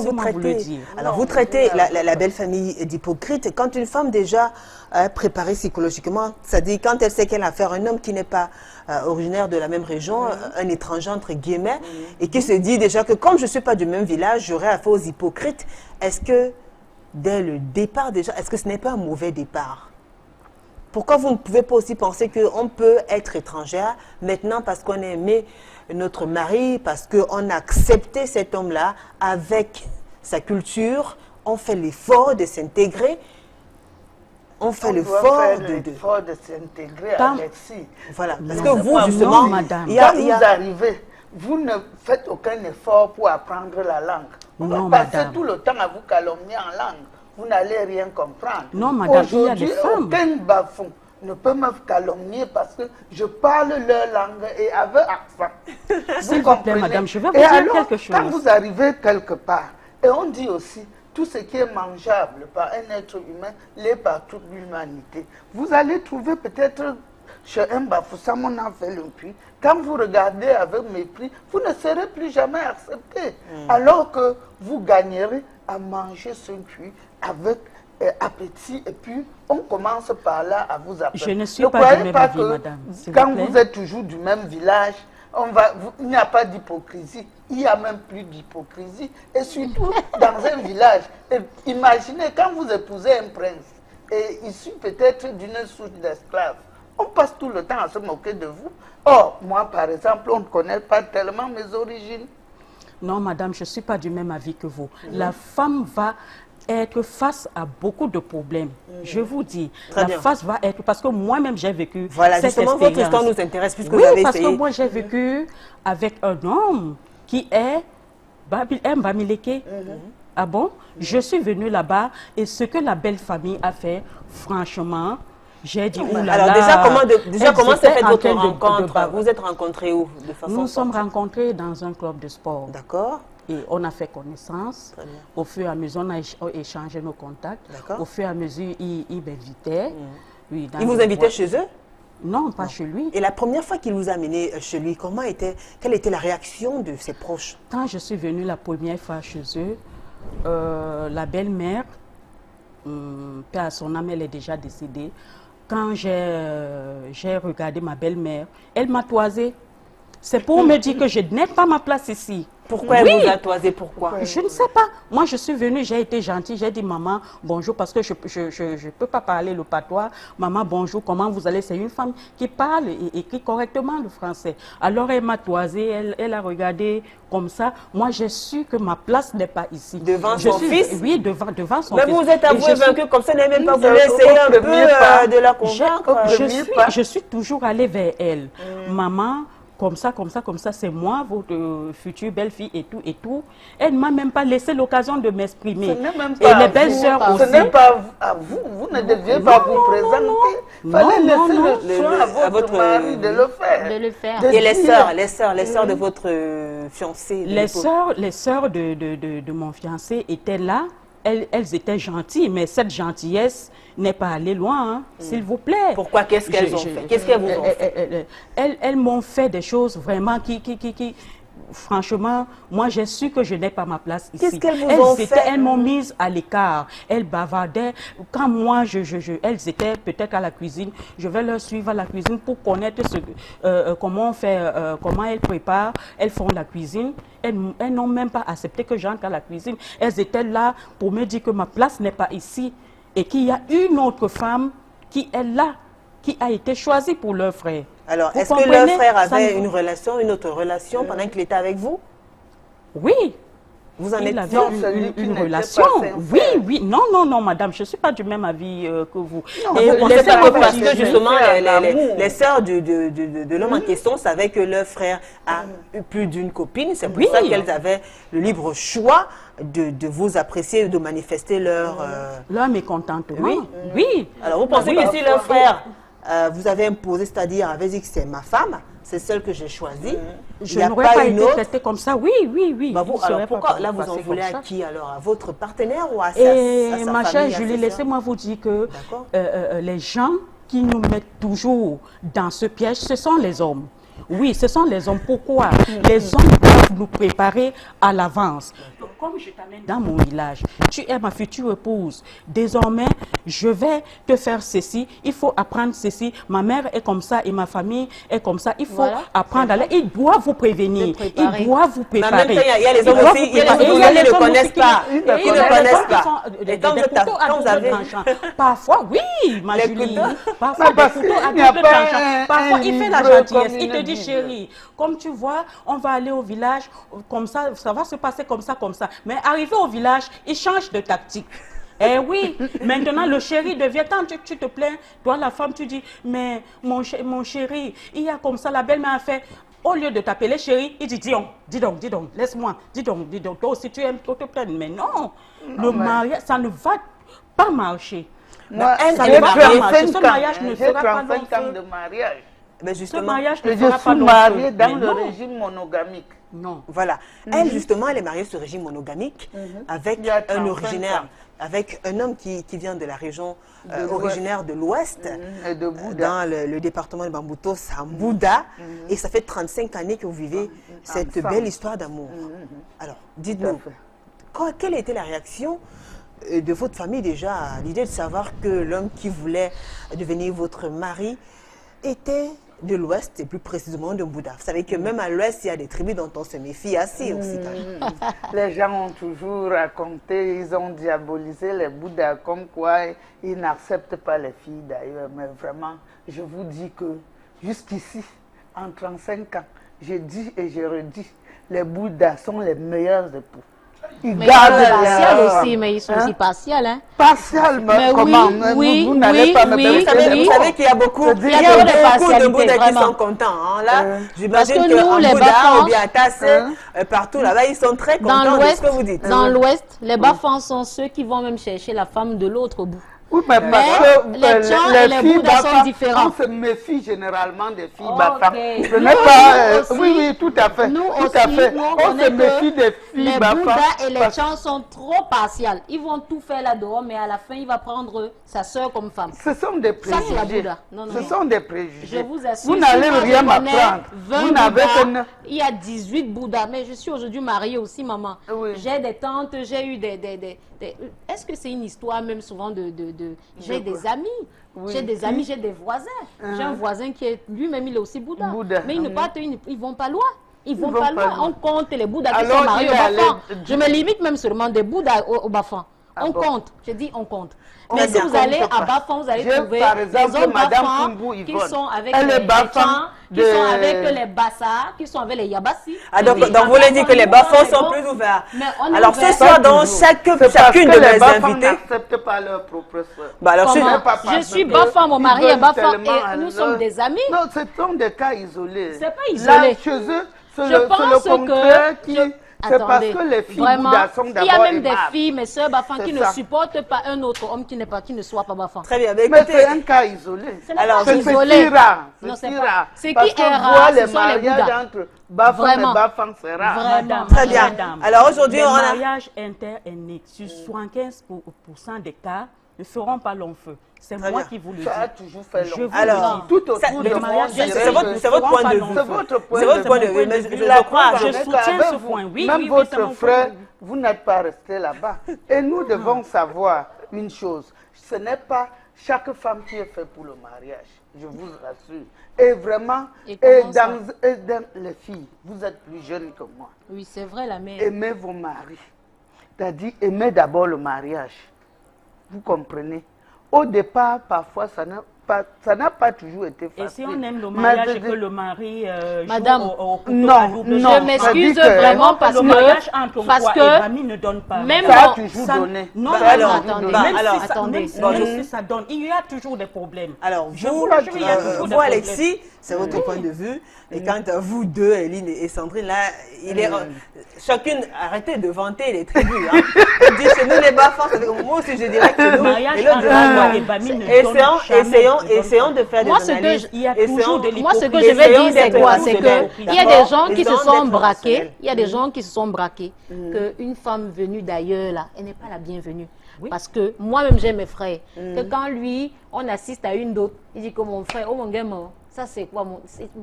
vous traitez la belle famille d'hypocrite. Quand une femme déjà préparée psychologiquement, c'est-à-dire quand elle sait qu'elle a affaire à un homme qui n'est pas originaire de la même région, un étranger entre guillemets, et qui se dit déjà que comme je ne suis pas du même village, j'aurai affaire aux hypocrites. Est-ce que dès le départ déjà, est-ce que ce n'est pas un mauvais départ? Pourquoi vous ne pouvez pas aussi penser qu'on peut être étrangère maintenant parce qu'on a aimé notre mari, parce qu'on a accepté cet homme-là avec sa culture, on fait l'effort de s'intégrer, on fait l'effort de s'intégrer, Alexis. Voilà, parce que vous, justement, madame, quand vous arrivez, vous ne faites aucun effort pour apprendre la langue. Vous passez tout le temps à vous calomnier en langue. Vous n'allez rien comprendre. Non, madame, il y a des femmes. Aucun bafon ne peut me calomnier parce que je parle leur langue et avec accent. S'il vous plaît, madame, je vais vous dire quelque chose. Quand vous arrivez quelque part, et on dit aussi, tout ce qui est mangeable par un être humain l'est par toute l'humanité. Vous allez trouver peut-être chez un Bafoussam, on a fait le puits. Quand vous regardez avec mépris, vous ne serez plus jamais accepté. Alors que vous gagnerez à manger ce puits avec appétit et puis on commence par là à vous appeler. Je ne suis pas du même avis, madame. Quand vous êtes toujours du même village, il n'y a pas d'hypocrisie. Il n'y a même plus d'hypocrisie. Et surtout dans un village. Et imaginez quand vous épousez un prince et issu peut-être d'une souche d'esclaves. On passe tout le temps à se moquer de vous. Or, moi par exemple, on ne connaît pas tellement mes origines. Non, madame, je ne suis pas du même avis que vous. La femme va être face à beaucoup de problèmes. Je vous dis, face va être... Parce que moi-même, j'ai vécu cette justement, expérience. votre histoire nous intéresse puisque oui, vous avez parce essayé. que moi, j'ai vécu avec un homme qui est Bamileke. Ah bon? Je suis venue là-bas et ce que la belle famille a fait, franchement, J'ai dit, oulala. Alors déjà, comment s'est faite votre rencontre? de Vous êtes rencontrés où de façon Nous nous sommes spontanée? rencontrés dans un club de sport. D'accord. Et on a fait connaissance. Très bien. Au fur et à mesure, on a échangé nos contacts. D'accord. Au fur et à mesure, il m'invitait. Oui, dans Il vous des invitait boîtes. chez eux? Non, pas chez lui. Et la première fois qu'il vous a amené chez lui, quelle était la réaction de ses proches? Quand je suis venue la première fois chez eux, la belle-mère, paix à son âme, elle est déjà décédée. Quand j'ai regardé ma belle-mère, elle m'a toisé. C'est pour me dire que je n'ai pas ma place ici. Pourquoi elle vous a toisé? Pourquoi? Je ne sais pas. Moi, je suis venue, j'ai été gentille, j'ai dit maman, bonjour, parce que je ne peux pas parler le patois. Maman, bonjour, comment vous allez? C'est une femme qui parle et écrit correctement le français. Alors, elle m'a toisé, elle a regardé comme ça. Moi, j'ai su que ma place n'est pas ici. Devant son fils? Oui, devant son Mais fils. vous êtes avoué vaincu, comme ça, n'avez même pas voulu Au essayer un peu premier pas. de la convaincre. Je suis toujours allée vers elle. Maman, comme ça, c'est moi, votre future belle-fille et tout, et tout. Elle ne m'a même pas laissé l'occasion de m'exprimer. Ce n'est même Et pas les à belles-sœurs vous. aussi. Ce n'est pas à vous. Vous ne deviez pas vous présenter. Il fallait laisser le choix à votre mari de le faire. De le faire. Et les sœurs de votre fiancé? Les sœurs de mon fiancé étaient là. Elles étaient gentilles, mais cette gentillesse n'est pas allée loin, hein, s'il vous plaît. Pourquoi? Qu'est-ce qu'elles ont fait? Qu'est-ce qu'elles vous ont fait? Elles m'ont fait des choses vraiment qui franchement, moi j'ai su que je n'ai pas ma place ici. Qu'est-ce qu'elles vous ont fait? Elles m'ont mise à l'écart. Elles bavardaient. Quand moi, elles étaient peut-être à la cuisine, je vais leur suivre à la cuisine pour connaître comment on fait, comment elles préparent. Elles font la cuisine. Elles n'ont même pas accepté que j'entre à la cuisine. Elles étaient là pour me dire que ma place n'est pas ici et qu'il y a une autre femme qui est là, qui a été choisie pour leur frère. Alors, Vous est-ce que comprenez? leur frère Ça avait me- une autre relation pendant qu'il était avec vous? Oui. Vous en Il êtes avait sûr? celui qui une n'était relation. pas sincère. Oui. Non, madame, je ne suis pas du même avis que vous. Non, Et vous on laissez sait pas que parce faire que ce justement, fait à l'amour. les sœurs de l'homme en question savaient que leur frère a eu plus d'une copine. C'est pour Oui. ça qu'elles avaient le libre choix de vous apprécier, de manifester leur... Leur mécontentement. Oui. Oui. Alors, vous pensez Oui. que si leur frère vous avait imposé, c'est-à-dire avait dit que c'est ma femme, c'est celle que j'ai choisie, il Je n'y a n'aurais pas pas une été autre... traitée comme ça. Oui. Bah vous, Il serait alors pourquoi pas là vous en passé voulez comme à ça. qui alors? À votre partenaire ou à sa Et famille, ma chère à Julie, ses sœurs? laissez-moi vous dire que D'accord. les gens qui nous mettent toujours dans ce piège, ce sont les hommes. Oui, ce sont les hommes. Pourquoi? Les hommes doivent nous préparer à l'avance. Comme je t'amène dans mon village, tu es ma future épouse. Désormais, je vais te faire ceci. Il faut apprendre ceci. Ma mère est comme ça et ma famille est comme ça. Il faut Voilà. apprendre à l'aller. Il doit vous prévenir. préparer. Il doit vous Mais en préparer. même temps, il y a les hommes doit aussi, vous il y a les préparer. hommes Et il y a qui les ne hommes connaissent aussi qui pas. et Ils ne il y a des connaissent hommes qui pas. sont Et des quand couteaux à vous double avez- tranchant. Parfois, oui, ma Les Julie. couteaux. Parfois, Non, des parce couteaux à qu'il n'y a double pas tranchant. Parfois, un il fait la livre gentillesse. comme Il te une dit, Bible. chérie, comme tu vois, on va aller au village, comme ça va se passer comme ça, comme ça. Mais arrivé au village, il change de tactique. Eh oui, maintenant le chéri devient, quand tu te plains, toi la femme, tu dis, mais mon chéri, il y a comme ça, la belle-mère a fait, au lieu de t'appeler chéri, il dit, dis donc, laisse-moi, dis donc, toi aussi tu aimes, toi te plaindre. Mais non, le mariage, ça ne va pas marcher. Moi, elle j'ai est mariée. 35 Ce ans. mariage ne J'ai fera pas 35 ans long feu. de mariage. Mais Ce justement, mariage ne Et je fera pas suis long mariée feu. dans Mais le non. régime monogamique. Non. voilà. Elle, justement, elle est mariée sur le régime monogamique avec Il y a un 35 originaire, ans. avec un homme qui vient de la région l'Ouest. originaire de l'Ouest, Et de Bouddha. dans le département de Bambuto, Sambouda. Et ça fait 35 années que vous vivez cette Ensemble. belle histoire d'amour. Alors, dites-nous, Tout à fait. quelle était la réaction de votre famille déjà à l'idée de savoir que l'homme qui voulait devenir votre mari était de l'Ouest et plus précisément de Bouddha? Vous savez que même à l'Ouest, il y a des tribus dont on se méfie assez aussi. quand même. Les gens ont toujours raconté, ils ont diabolisé les Bouddhas comme quoi ils n'acceptent pas les filles d'ailleurs. Mais vraiment, je vous dis que jusqu'ici, en 35 ans, je dis et je redis, les Bouddhas sont les meilleurs époux. Ils Mais ils sont gardent partiels leur- aussi, mais ils sont aussi partiels, hein. Partial, mais Mais comment? oui, Mais oui, vous n'allez pas me oui, permettre Vous savez, de vous savez qu'il y a beaucoup, C'est-à-dire il y a que- beaucoup de partialité, Bouddhas qui vraiment. sont contents. Hein, là, j'imagine Parce que nous, qu'en les Bouddha Bafans, ou bien à Tassé, partout là-bas, ils sont très Dans contents de ce l'Ouest, que vous dites. dans l'Ouest, les Bafans sont ceux qui vont même chercher la femme de l'autre bout. Oui, mais Mais parce que les gens et les filles Bouddhas sont Bafang, différents. on se méfie généralement des filles Ok. Bafang. Ce Nous n'est pas... aussi, oui, oui, tout à fait. Nous tout aussi, à fait. nous, On connaît se méfie que des filles les Bafang. Bouddhas et les parce- Chans sont trop partiels. Ils vont tout faire là-dehors, mais à la fin, il va prendre sa soeur comme femme. Ce sont des Ça, c'est la préjugés. Bouddha. Non, non, Ce non. sont des préjugés. Je vous assure, Vous n'allez si moi, rien je connais m'apprendre. 20 Vous n'avez Bouddhas, que... il y a 18 Bouddhas, mais je suis aujourd'hui mariée aussi, maman. Oui. J'ai des tantes, j'ai eu des... Est-ce que c'est une histoire même souvent J'ai des amis. Oui. J'ai des amis, j'ai des voisins. J'ai un voisin qui est lui-même, il est aussi Bouddha. Bouddha. Mais ils vont pas loin. Ils vont vont pas pas loin. loin. On compte les Bouddhas qui Alors, sont mariés il au est allé- Bafang. Je me limite même seulement des Bouddhas au Bafang. On bon. compte. Je dis on compte. On Mais ne si vous allez compte à pas. Bafang, vous allez J'ai, trouver par des exemple, hommes Madame Bafang Kumbu qui Yvonne. sont avec Elle est les Bafang Chans, qui de- sont avec les Bassas, qui sont avec les Yabassi. Ah, donc, Oui, vous voulez dire que les nous, Bafang on est sont bon. plus ouverts. Mais on est Alors, ce ouvert. soir, dans C'est parce chacune que de les mes Bafang invités... n'acceptent pas leur propre soeur. Bah, alors, Comment? C'est pas Je parce suis que Bafang, mon ils mari est veulent Bafang tellement et nous sommes des amis. Non, ce sont des cas isolés. C'est pas Là, isolé. chez eux, c'est Je le pense contraire qui... C'est parce Attendez, que les filles vraiment, Bouddha sont il y d'abord a même des aimables. filles, mes soeurs Bafang, C'est qui ne ça. supportent pas un autre homme qui ne soit pas Bafang. Très bien. Bah, Mais écoutez, c'est un cas isolé. Ce n'est Alors, pas C'est isolé. si rare. Non, C'est c'est si pas. rare. Ce qui Parce est qu'on rare, voit ce les sont les mariages Bouddhas. entre Bafang Vraiment. et Bafang, c'est rare. Vraiment. Très bien. Madame, Alors, aujourd'hui, les on a... mariages interethniques, sur 75% des cas, ne feront pas long feu. C'est Très moi bien. qui vous le Ça a dis. toujours fait Je long. vous Alors, le dis. Tout autour Ça, de le moi, mariage, on c'est dirait votre- que- c'est votre point de vue. C'est votre point C'est de votre point de vue. vue, mais je La crois. preuve Je en est soutiens qu'avec ce vous, point. Oui, même oui, oui, votre c'est mon point frère, de vue. vous n'êtes pas resté là-bas. Et nous devons savoir une chose. Ce n'est pas chaque femme qui est faite pour le mariage. Je vous rassure. Et vraiment, Et et comment ça? dans les filles, vous êtes plus jeunes que moi. Oui, c'est vrai, la mère. Aimez vos maris. C'est-à-dire, aimez d'abord le mariage. Vous comprenez? Au départ, parfois, ça n'a pas toujours été facile. Et si on aime le Mais mariage je et dis- que le mari Madame, joue au couteau non, à double non, Je tranchant. m'excuse ça dit que- vraiment parce le mariage que, entre parce toi et que Bami ne donne pas. même Ça a dans- toujours Ça- donné. Non, Ça non, a non, toujours attendez. donné. Bah, même, alors, si ça, attendez. même si, Bon, même je- si ça donne, il y a toujours des problèmes. Alors, Je vous, vous le jure, il y a toujours des vous, problèmes. Alexis, c'est votre point de vue. Et quand vous deux, Eline et Sandrine, là, il est chacune, arrêtez de vanter les tribus. Hein. Vous dites chez nous les Bafang, moi aussi je dirais que chez Le nous. mariage Et l'autre entre dirait moi moi. et Bami ne donne Essayons de faire Moi, des ce que analyses. il y a toujours de Moi, ce que l'hypocrisie. je vais dire, c'est d'être quoi? rationnel. C'est que il y a D'accord? des gens qui se Essayons sont d'être braqués. rationnel. Il y a des gens qui se sont braqués. Qu'une femme venue d'ailleurs, là, elle n'est pas la bienvenue. Oui. Parce que moi-même, j'ai mes frères. Que quand lui, on assiste à une dot, il dit que mon frère, oh mon gamin, ça c'est quoi?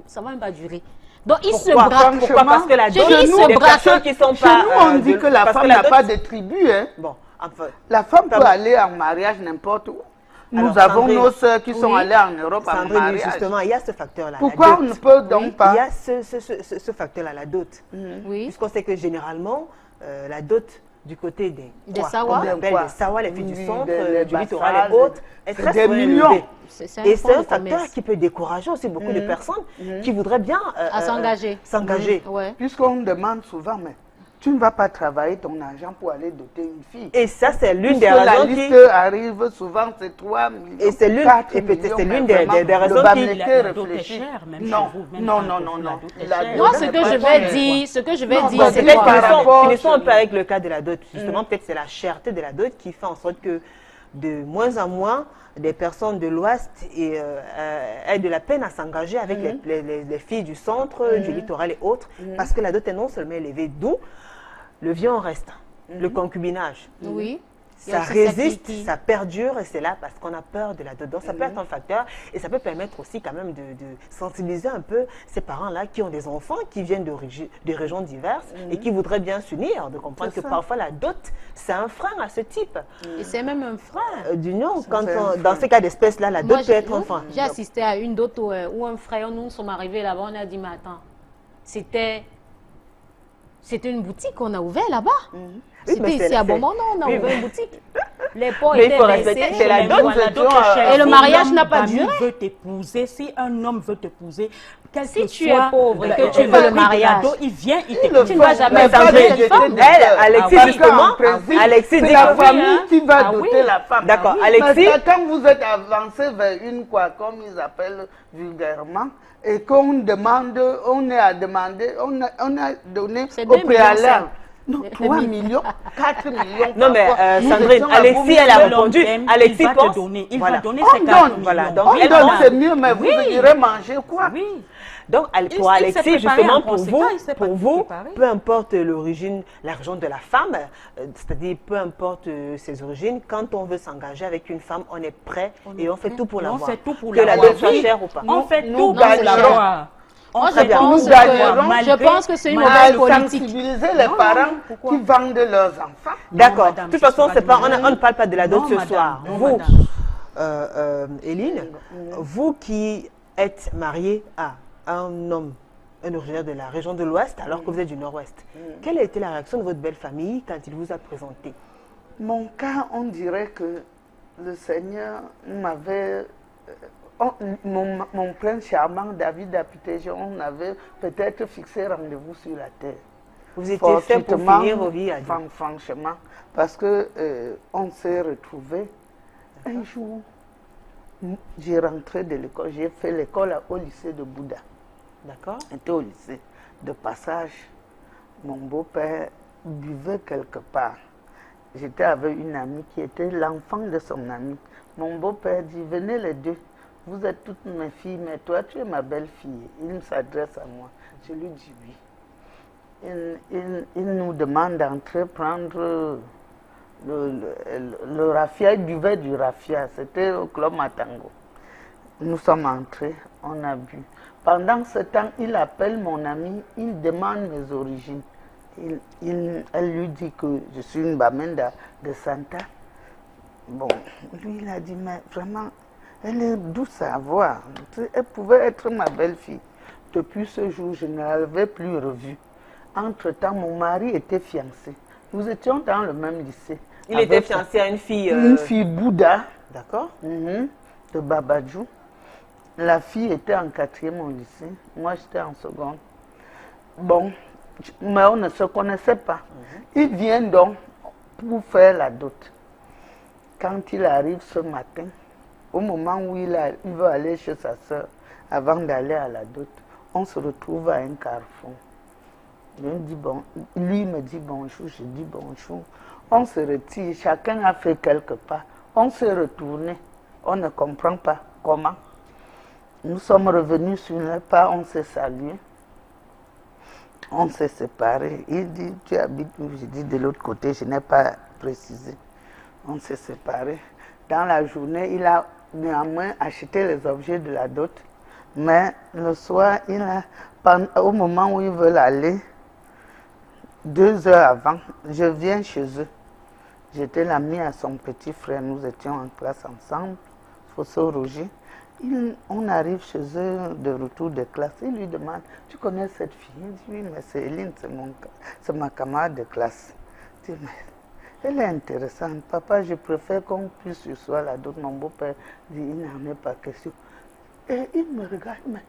Ça va même pas durer. Donc, il se Pourquoi? braque. Pourquoi? Parce que la Chez dot, lui, il se des braque. personnes qui sont Chez pas... nous, on dit que la parce femme la n'a dot- pas de tribu. Hein. Bon, enfin... La femme Pas peut bon. aller en mariage n'importe où. Nous Alors, avons Sandrine, nos sœurs qui sont oui. allées en Europe en Sandrine, mariage. justement, il y a ce facteur-là. Pourquoi la on dot. ne peut donc pas Il y a ce facteur-là, la dot. Oui. Puisqu'on sait que généralement, la dot du côté des Sawa. on appelle Quoi? des Sawa, les filles du Oui, centre, des du littoral Bassas, et autres, est c'est très des souvent millions. élevée. C'est un Et c'est fonds un de facteur commerce. qui peut décourager aussi beaucoup de personnes qui voudraient bien À s'engager. s'engager. Ouais. Puisqu'on demande souvent, mais tu ne vas pas travailler ton argent pour aller doter une fille. Et ça, c'est l'une Puisque des la raisons liste qui... arrive souvent, c'est 3 millions. Et c'est l'une- 4 et peut-être millions, c'est mais l'une des vraiment, raisons le qui- Bamileke La dot est réfléchit. chère, même Non, chez vous, même non, quand non, vous, non, la non. dot est La chère. dot Moi, n'est ce que pas je chère. vais dire, Non, c'est parce que quoi? par rapport- Finissons un peu avec le cas de la dot. Justement, peut-être c'est la cherté de la dot qui fait en sorte que de moins en moins, des personnes de l'Ouest aient de la peine à s'engager avec les filles du centre, du littoral et autres, parce que la dot est non seulement élevée, d'où le viol reste, le concubinage. Oui. Il y a Ça aussi résiste, qui- ça perdure et c'est là parce qu'on a peur de la dot. Donc ça peut être un facteur et ça peut permettre aussi quand même de sensibiliser un peu ces parents-là qui ont des enfants qui viennent de régions diverses et qui voudraient bien s'unir, de comprendre que C'est ça. parfois la dot, c'est un frein à ce type Et c'est même un frein. d'union. Quand c'est un dans frein. ces cas d'espèce-là, la Moi, dot peut être un frein. j'ai assisté à une dot où un frère, nous sommes arrivés là-bas, on a dit, mais attends, c'était une boutique qu'on a ouverte là-bas. C'était mais c'est- ici à c'est- Bomondon, on a oui, ouvert mais- une boutique. Les pots Mais il étaient faut respecter, baissés. c'est la Mais dot, voilà, c'est dot toi, est chère. et le Si mariage l'homme n'a pas Bami duré. veut t'épouser, si un homme veut t'épouser, quel Si que tu soit es pauvre et que le tu veux prix le de la mariage, dot, il vient, il le t'épouse. Tu ne vas fait, jamais mais pas épouser de cette femme. jeter des Elle, fleurs. Alexis, Parce justement, qu'en principe, Alexis c'est dit la que- famille hein. qui va Ah doter oui. la femme. D'accord, Mais Alexis. quand vous êtes avancé vers une quoi, comme ils appellent vulgairement, et qu'on demande, on est à demander, on a donné C'est au 2,5 préalable. Non, 3 millions, 4 millions. Non, mais parfois. Nous Sandrine, étions à Alexis, Boumé. elle a Que l'homme répondu. t'aime, Alexis il va pense. te donner, il Voilà. va donner On ses 4 donne, voilà, millions. donc, On elle donne, demande. c'est mieux, mais Oui. vous irez manger quoi? Oui. Donc, pour Il s'est Alexis, préparé justement, en pour conséquence, il s'est vous, préparé. peu importe l'origine, l'argent de la femme, c'est-à-dire peu importe ses origines, quand on veut s'engager avec une femme, on est prêt et on fait tout pour On l'avoir. fait tout pour Que la l'avoir. dot soit Oui. chère ou pas. On fait Nous tout pour gagnerons. l'avoir. Moi, fait je pense, nous que, gagnerons. je pense que c'est une À mauvaise politique. sensibiliser les Non, parents non, pourquoi? qui vendent leurs enfants. D'accord. madame, De toute je façon, suis c'est pas, pas on ne parle pas de la dot Non, ce madame, soir. non, Vous, madame. Éline, vous qui êtes mariée à un homme, un originaire de la région de l'Ouest, alors que vous êtes du Nord-Ouest, quelle a été la réaction de votre belle famille quand il vous a présenté? Mon cas, on dirait que le Seigneur m'avait... mon prince charmant, David Apitéjon, on avait peut-être fixé rendez-vous sur la terre. Vous étiez fait pour Fortuitement, finir vos vies à Dieu. franchement, parce que on s'est retrouvés. Un jour, j'ai rentré de l'école, j'ai fait l'école au lycée de Bouddha. D'accord. J'étais au lycée. De passage, mon beau-père buvait quelque part. J'étais avec une amie qui était l'enfant de son ami. Mon beau-père dit, venez les deux, vous êtes toutes mes filles, mais toi tu es ma belle-fille. Il s'adresse à moi. Je lui dis oui. Il nous demande d'entrer prendre le raffia. Il buvait du raffia, c'était au club Matango. Nous sommes entrés, on a bu. Pendant ce temps, il appelle mon ami, il demande mes origines. Elle lui dit que je suis une Bamenda de Santa. Bon, lui il a dit, mais vraiment, elle est douce à voir. Elle pouvait être ma belle-fille. Depuis ce jour, je ne l'avais plus revue. Entre-temps, mon mari était fiancé. Nous étions dans le même lycée. Il était fiancé à une fille. Une fille Bouddha. D'accord. De Babadjou. La fille était en 4e au lycée. Moi, j'étais en seconde. Bon, mais on ne se connaissait pas. Il vient donc pour faire la dot. Quand il arrive ce matin, au moment où il veut aller chez sa soeur, avant d'aller à la dot, on se retrouve à un carrefour. Je me dis bon, lui me dit bonjour, je dis bonjour. On se retire, chacun a fait quelque pas. On s'est retourné, on ne comprend pas comment. Nous sommes revenus sur le pas, on s'est salué. On s'est séparés. Il dit, tu habites où? Je dis de l'autre côté, je n'ai pas précisé. On s'est séparés. Dans la journée, il a néanmoins acheté les objets de la dot. Mais le soir, au moment où ils veulent aller, 2 heures avant, je viens chez eux. J'étais l'ami à son petit frère, nous étions en classe ensemble, Fosso Roger. On arrive chez eux de retour de classe. Il lui demande, tu connais cette fille? Il dit, oui, mais c'est Eline, c'est ma camarade de classe. Il dit, mais elle est intéressante. Papa, je préfère qu'on puisse sur soi la dot. Mon beau-père dit, il n'en est pas question. Et il me regarde, mais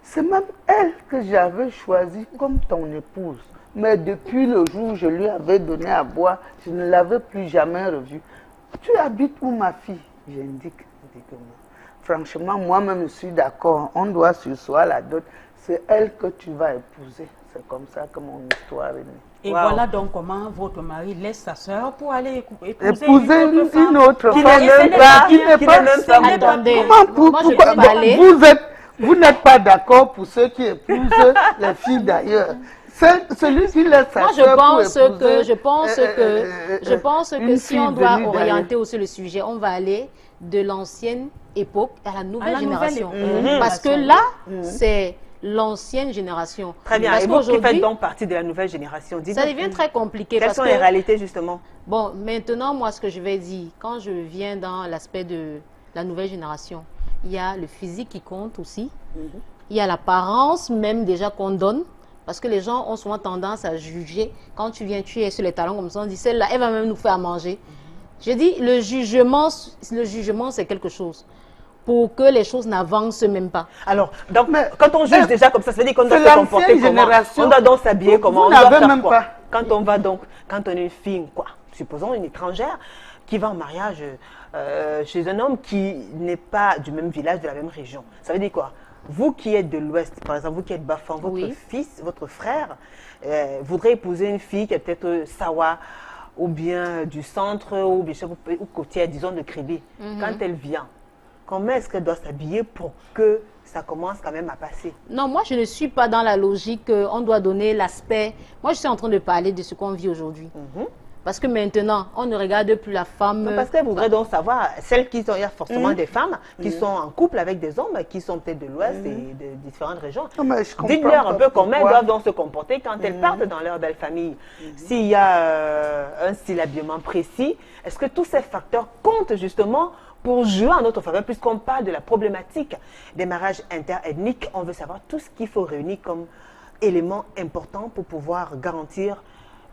c'est même elle que j'avais choisie comme ton épouse. Mais depuis le jour où je lui avais donné à boire, je ne l'avais plus jamais revue. Tu habites où, ma fille? J'indique. Franchement, moi-même, je suis d'accord. On doit sur soi la dot. C'est elle que tu vas épouser. C'est comme ça que mon histoire est née. Et Wow. voilà donc comment votre mari laisse sa sœur pour aller Épouser épouser une autre Qui femme. n'est même pas- qui n'est même pas- Attendez, Comment moi je pourquoi peux parler. vous n'êtes pas d'accord pour ceux qui épousent les filles d'ailleurs. Celui qui laisse sa Moi, sœur pour je pense que une si on fille doit venue orienter aussi le sujet, on va aller de l'ancienne époque à la nouvelle génération. Parce que là, c'est l'ancienne génération. Très bien. Parce Et vous qui faites qu'aujourd'hui, donc partie de la nouvelle génération, ça dites-nous, devient très compliqué. quelles Parce sont que, les réalités justement? bon, maintenant, moi, ce que je vais dire, quand je viens dans l'aspect de la nouvelle génération, il y a le physique qui compte aussi. Il y a l'apparence même déjà qu'on donne. Parce que les gens ont souvent tendance à juger. Quand tu viens, tu es sur les talons comme ça, on dit celle-là, elle va même nous faire à manger. Je dis, le jugement c'est quelque chose. Pour que les choses n'avancent même pas. Alors, donc, Mais- quand on juge déjà comme ça veut dire qu'on doit c'est se comporter l'ancienne comment? génération. On doit donc s'habiller comment? Vous On doit n'avez faire même quoi? pas. Quand on va donc, quand on est une fille, quoi, supposons une étrangère, qui va en mariage chez un homme qui n'est pas du même village, de la même région. Ça veut dire quoi? vous qui êtes de l'Ouest, par exemple, vous qui êtes Bafang, votre Oui. fils, votre frère, voudrait épouser une fille qui est peut-être Sawa, ou bien du centre, ou bien ou côtière, disons, de Kribi. Quand elle vient, comment est-ce qu'elle doit s'habiller pour que ça commence quand même à passer? Non, moi, je ne suis pas dans la logique on doit donner l'aspect. Moi, je suis en train de parler de ce qu'on vit aujourd'hui. Parce que maintenant, on ne regarde plus la femme. Non, parce qu'elle voudrait donc savoir, celles qui sont, il y a forcément des femmes qui sont en couple avec des hommes qui sont peut-être de l'Ouest et de différentes régions. Dites-leur un peu comment elles doivent donc se comporter quand elles partent dans leur belle famille. S'il y a un style habillement précis, est-ce que tous ces facteurs comptent justement pour jouer en notre faveur? Puisqu'on parle de la problématique des mariages interethniques, on veut savoir tout ce qu'il faut réunir comme éléments importants pour pouvoir garantir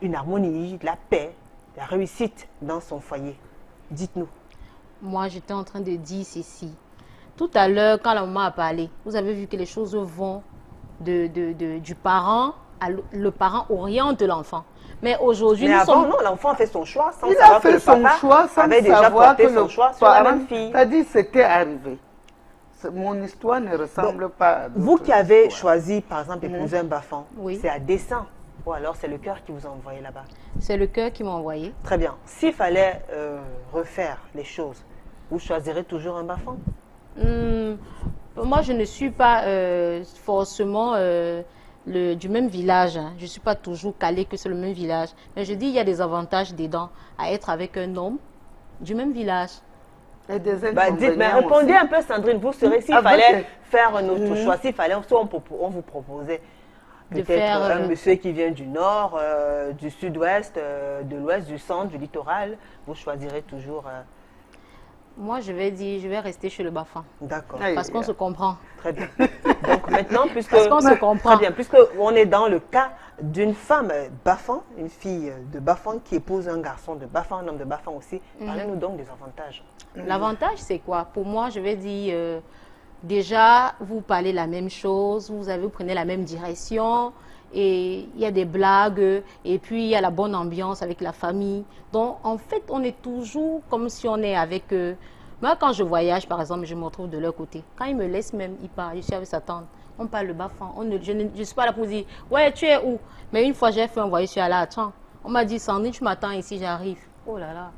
une harmonie, la paix, la réussite dans son foyer. Dites-nous. Moi, j'étais en train de dire ceci. Tout à l'heure, quand la maman a parlé, vous avez vu que les choses vont du parent à le parent oriente l'enfant. Mais aujourd'hui, Mais nous avant, sommes... non, l'enfant a fait son choix sans Il a savoir que fait le son papa choix sans avait déjà savoir que porté son le choix sur la parent, même fille. c'est-à-dire c'était arrivé. Mon histoire ne ressemble pas à d'autres Vous qui avez histoires. choisi, par exemple, épouser un Bafang, Oui. c'est à dessein ou alors c'est le cœur qui vous a envoyé là-bas? C'est le cœur qui m'a envoyé. Très bien. S'il fallait refaire les choses, vous choisirez toujours un Bafang? Moi, je ne suis pas forcément du même village. Hein. Je ne suis pas toujours calée que c'est le même village. Mais je dis, il y a des avantages dedans à être avec un homme du même village. Et des Bah, dites, mais inconvénients répondez aussi. un peu, Sandrine. Vous serez, s'il Avec fallait les- faire un autre choix, s'il fallait, soit on vous proposait De peut-être faire, un monsieur qui vient du nord, du sud-ouest, de l'ouest, du centre, du littoral, vous choisirez toujours. Moi, je vais dire, je vais rester chez le Bafang. D'accord. Aïe. Parce qu'on se comprend. Très bien. Donc maintenant, puisque Parce qu'on se comprend. très bien, puisque on est dans le cas d'une femme Bafang, une fille de Bafang qui épouse un garçon de Bafang, un homme de Bafang aussi, parlez-nous donc des avantages. L'avantage, c'est quoi? Pour moi, je vais dire, déjà, vous parlez la même chose, vous prenez la même direction, et il y a des blagues, et puis il y a la bonne ambiance avec la famille. Donc, en fait, on est toujours comme si on est avec eux. Moi, quand je voyage, par exemple, je me retrouve de leur côté. Quand ils me laissent même, ils partent, je suis avec sa tante. On parle le Bafang. Je ne suis pas là pour dire, ouais, tu es où? Mais une fois, j'ai fait un voyage, je suis allée à Tchang. On m'a dit, Sandrine, tu m'attends ici, j'arrive. Oh là là.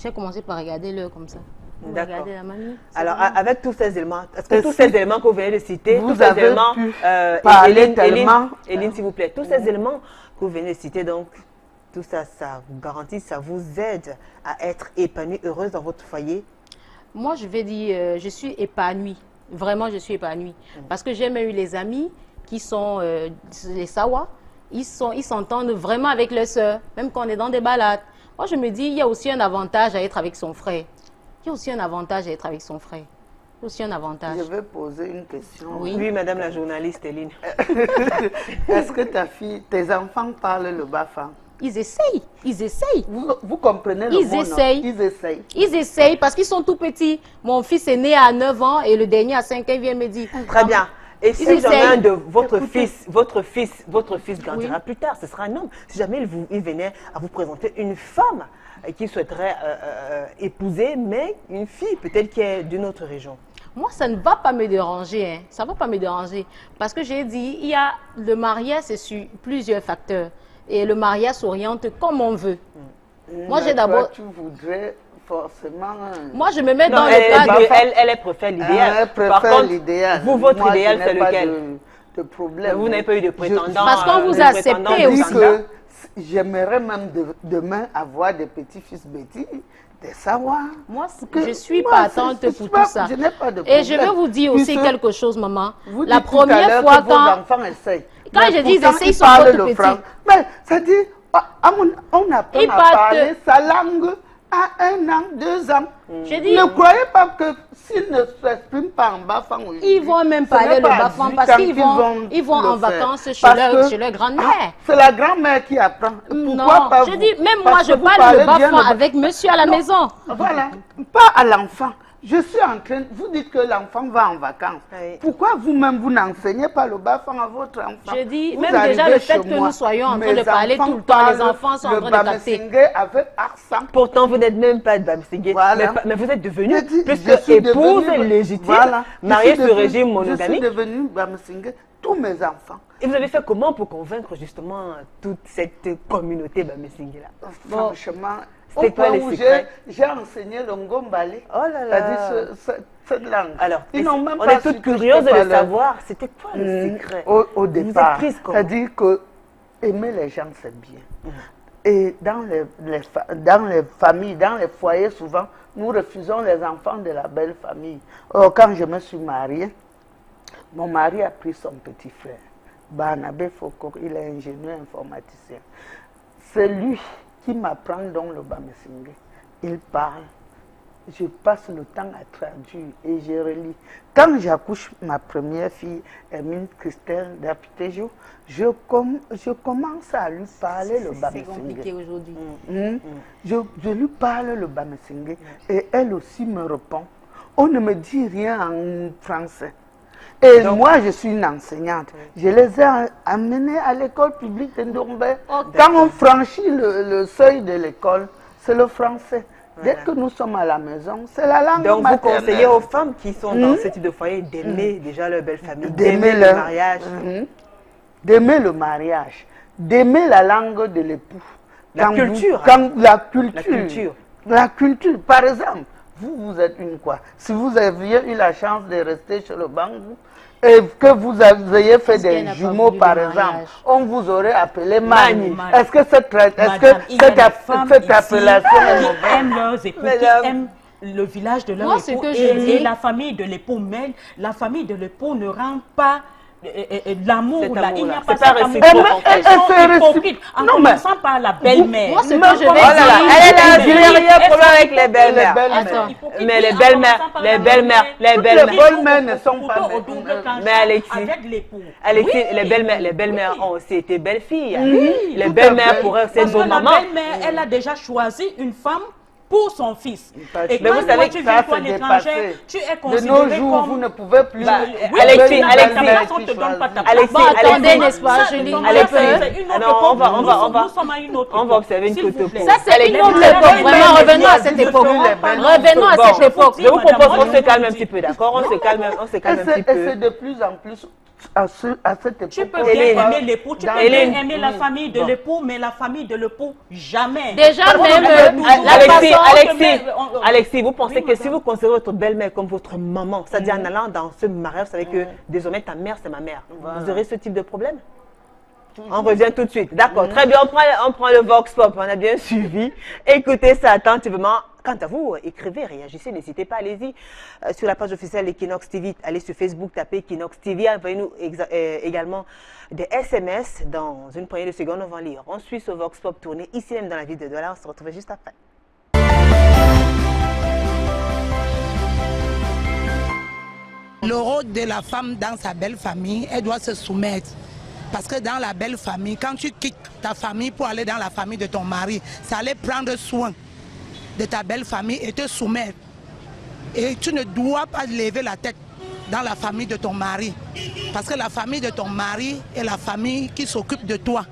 J'ai commencé par regarder l'heure comme ça. D'accord. Regardez la mamie. Alors, avec tous ces éléments, est-ce que Est-ce tous que ces éléments que vous venez de citer, vous tous ces avez éléments, pu parler tellement- Éline, s'il vous plaît, tous ces éléments que vous venez de citer, donc, tout ça, ça vous garantit, ça vous aide à être épanouie, heureuse dans votre foyer? Moi, je vais dire, je suis épanouie. Vraiment, je suis épanouie. Parce que j'ai même eu les amis qui sont les Sawa. Ils s'entendent vraiment avec leurs sœurs, même quand on est dans des balades. Moi, je me dis, il y a aussi un avantage à être avec son frère. Il y a aussi un avantage à être avec son frère. Il y a aussi un avantage. Je vais poser une question. Oui. Oui, madame la journaliste Éline. Est-ce que tes enfants parlent le Bafang? Ils essayent, ils essayent. Vous comprenez le Ils mot, non? essayent. Ils essayent. Ils essayent parce qu'ils sont tout petits. Mon fils est né à 9 ans et le dernier à 5 ans, il vient me dire. Très bien. Et si Ils jamais essayent. un de votre fils grandira Oui. plus tard, ce sera un homme. Si jamais il venait à vous présenter une femme qui souhaiterait épouser, mais une fille peut-être qui est d'une autre région. Moi, ça ne va pas me déranger. Hein. Ça ne va pas me déranger. Parce que j'ai dit, le mariage, c'est sur plusieurs facteurs. Et le mariage s'oriente comme on veut. Moi, j'ai Mais toi, d'abord... tu voudrais forcément... Moi, je me mets Non, dans le elle, cadre... elle préfère l'idéal. Elle Par préfère contre, l'idéal. vous, votre Moi, je idéal, n'ai c'est pas lequel? de problème. Vous n'avez pas eu de prétendant. Parce qu'on vous de a prétendant accepté Je de dis aussi. candidat. que j'aimerais même demain avoir des petits-fils Betty, des Sawa. Moi, Que je suis moi, partante c'est pour pas- tout ça. Je n'ai pas de Et je vais problème. vous dire aussi Puisque quelque chose, maman. vous La dites tout à première l'heure fois que vos quand... enfants essayent. Quand Mais je dis pourtant, essayent, ils sont parlent pas tout le petits. franc. Mais ça dit, on apprend Ils à partent- parler sa langue à 1 an, 2 ans. Je dis- Ne croyez pas que s'ils ne s'expriment pas en Bafang aujourd'hui, Ils vont même ce parler n'est le pas à Bafang 18 parce ans qu'ils vont le en faire. vacances chez Parce leur, que- chez leur grand-mère. C'est la grand-mère qui apprend. Pourquoi Non, pas je vous? dis, même Parce moi, je que vous parle parlez le bien Bafang le- avec monsieur à la Non, maison. Voilà, pas à l'enfant. je suis en train, vous dites que l'enfant va en vacances. Oui. Pourquoi vous-même, vous n'enseignez pas le bafang à votre enfant? Je dis, Vous même déjà arrivez le fait chez que moi, nous soyons en train de mes parler enfants tout le temps, les parlent enfants sont en le train de capter. Bamesingé avec accent. Pourtant, vous n'êtes même pas de Bamesingé. Voilà. Mais vous êtes devenu Je dis, plus je suis que épouse devenue- légitime, voilà. mariée Je suis sur devenue- régime monogamique. Je suis devenue Bamesingé, tous mes enfants. Et vous avez fait comment pour convaincre justement toute cette communauté Bamesingé là? Franchement, c'était au quoi point les où secrets? j'ai enseigné le ngombale. Oh là là. C'est-à-dire cette langue. Alors, Ils n'ont même on pas est toutes su que je curieuses peux de parler. savoir, c'était quoi le secret? Au départ, êtes prise comment? c'est-à-dire que aimer les gens, c'est bien. Et dans les familles, dans les foyers, souvent, nous refusons les enfants de la belle famille. Or, quand je me suis mariée, mon mari a pris son petit frère, Barnabé Foko, il est ingénieur informaticien. C'est lui qui m'apprend donc le Bamesingé. Il parle. Je passe le temps à traduire et je relis. Quand j'accouche ma première fille, Hermine Christelle d'Apitejo, je commence à lui parler le C'est compliqué Bamesingé. aujourd'hui. Je lui parle le Bamesingé et elle aussi me répond. On ne me dit rien en français. Et donc, moi, je suis une enseignante. Je les ai amenés à l'école publique de Ndombe. Quand on franchit le seuil de l'école, c'est le français. Dès que nous sommes à la maison, c'est la langue Donc maternelle. vous conseillez aux femmes qui sont dans ce type de foyer d'aimer déjà leur belle famille, d'aimer le mariage. D'aimer le mariage, d'aimer la langue de l'époux. La culture. La culture. Par exemple, vous êtes une quoi? Si vous aviez eu la chance de rester chez le Bangou et que vous ayez fait des jumeaux, par exemple, on vous aurait appelé Mani. Est-ce que cette appellation est mauvaise? Qui aiment leurs époux, qui aiment le village de leur Moi, époux ce que je et dis- la famille de l'époux. Mais la famille de l'époux ne rend pas l'amour Cet là. Il n'y amour-là. a pas C'est pas cet amour. réciproque. Elles sont hypocrites. En Non, mais- commençant par la belle-mère. Moi, ce que je vais Oh là là, elle est là, Mais- il n'y a rien elles problème sont avec les belles-mères. Attends. Mais les belles-mères, les belles-mères, les Toutes belles-mères. les belles-mères ne sont pas Au double tranchant Mais Alexis, avec l'époux. Alexis, Oui. les belles-mères ont aussi été belles-filles. Oui, Les tout à belles-mères fait. pour eux, c'est Parce que nos la mamans. belle-mère, elle a déjà choisi une femme pour son fils. Et Mais quand vous savez toi, que tu ça, viens, toi, c'est l'étranger, dépassé. tu es De considéré nos jours, comme... vous ne pouvez plus. Bah, Oui, Alexis, mais la Alexis, place, on te donne pas ta place. Alexis, Bon, attendez, Alexis. n'est-ce pas, Julie? Alexis, C'est une autre non, on va- époque. on va- Nous sommes à une autre on va époque. observer une S'il vous photo plaît. pour- Ça, c'est une autre époque. Vraiment, revenons à cette époque. Revenons à cette époque. Je vous propose qu'on se Madame, calme un petit peu, d'accord? On se calme un petit Et peu. c'est de plus en plus à cette époque. Tu peux on bien va aimer l'époux, tu dans peux Hélène. bien aimer la famille de l'époux, mais la famille de l'époux, jamais. Déjà, Parce que même, on est toujours- la Alexis, façon Alexis, vous pensez Oui, que si madame. vous considérez votre belle-mère comme votre maman, c'est-à-dire en allant dans ce mariage, vous savez que désormais ta mère, c'est ma mère. Vous aurez ce type de problème? On revient tout de suite. D'accord, très bien, on prend le Vox Pop, on a bien suivi. Écoutez ça attentivement. Quant à vous, écrivez, réagissez, n'hésitez pas, allez-y. Sur la page officielle Equinox TV, allez sur Facebook, tapez Equinox TV, envoyez-nous également des SMS. Dans une poignée de secondes, on va lire. On suit ce Vox Pop tourné ici même dans la ville de Douala. On se retrouve juste après. Le rôle de la femme dans sa belle famille, elle doit se soumettre. Parce que dans la belle famille, quand tu quittes ta famille pour aller dans la famille de ton mari, ça allait prendre soin de ta belle famille et te soumettre. Et tu ne dois pas lever la tête dans la famille de ton mari. Parce que la famille de ton mari est la famille qui s'occupe de toi,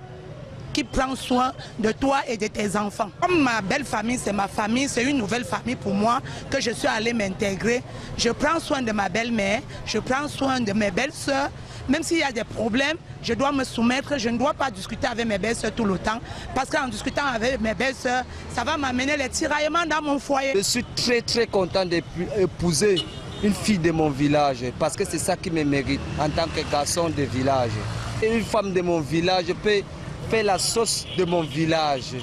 qui prend soin de toi et de tes enfants. Comme ma belle famille, c'est ma famille, c'est une nouvelle famille pour moi que je suis allée m'intégrer. Je prends soin de ma belle-mère, je prends soin de mes belles-sœurs. Même s'il y a des problèmes, je dois me soumettre, je ne dois pas discuter avec mes belles-sœurs tout le temps. Parce qu'en discutant avec mes belles-sœurs, ça va m'amener les tiraillements dans mon foyer. Je suis très content d'épouser une fille de mon village parce que c'est ça qui me mérite en tant que garçon de village. Et une femme de mon village peut faire la sauce de mon village.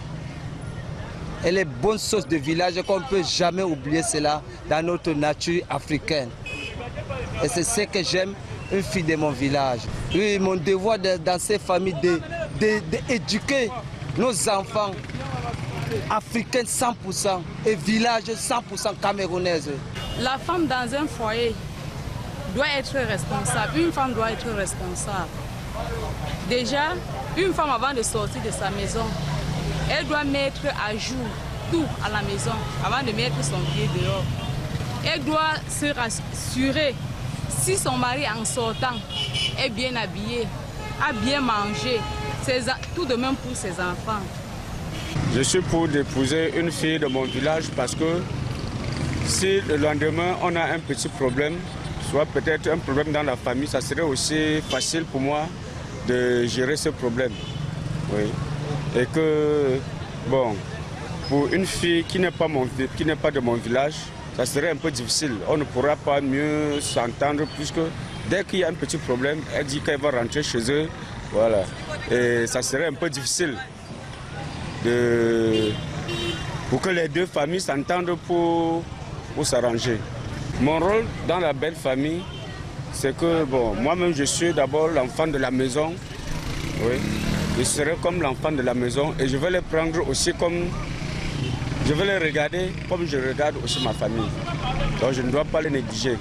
Elle est bonne sauce de village qu'on ne peut jamais oublier cela dans notre nature africaine. Et c'est ce que j'aime, une fille de mon village. Oui, mon devoir dans ces familles d'éduquer nos enfants africains 100% et villages 100% camerounaises. La femme dans un foyer doit être responsable. Une femme doit être responsable. Déjà, une femme avant de sortir de sa maison, elle doit mettre à jour tout à la maison avant de mettre son pied dehors. elle doit se rassurer si son mari en sortant est bien habillé, a bien mangé, tout de même pour ses enfants. Je suis pour épouser une fille de mon village parce que si le lendemain on a un petit problème, soit peut-être un problème dans la famille, ça serait aussi facile pour moi de gérer ce problème. Oui. Et que, bon, pour une fille qui n'est pas de mon village, ça serait un peu difficile. On ne pourra pas mieux s'entendre puisque dès qu'il y a un petit problème, elle dit qu'elle va rentrer chez eux. Voilà. Et ça serait un peu difficile pour que les deux familles s'entendent pour s'arranger. Mon rôle dans la belle famille, c'est que bon, moi-même je suis d'abord l'enfant de la maison. Oui. Je serai comme l'enfant de la maison et je vais les prendre aussi comme... Je vais les regarder comme je regarde aussi ma famille. Donc je ne dois pas les négliger.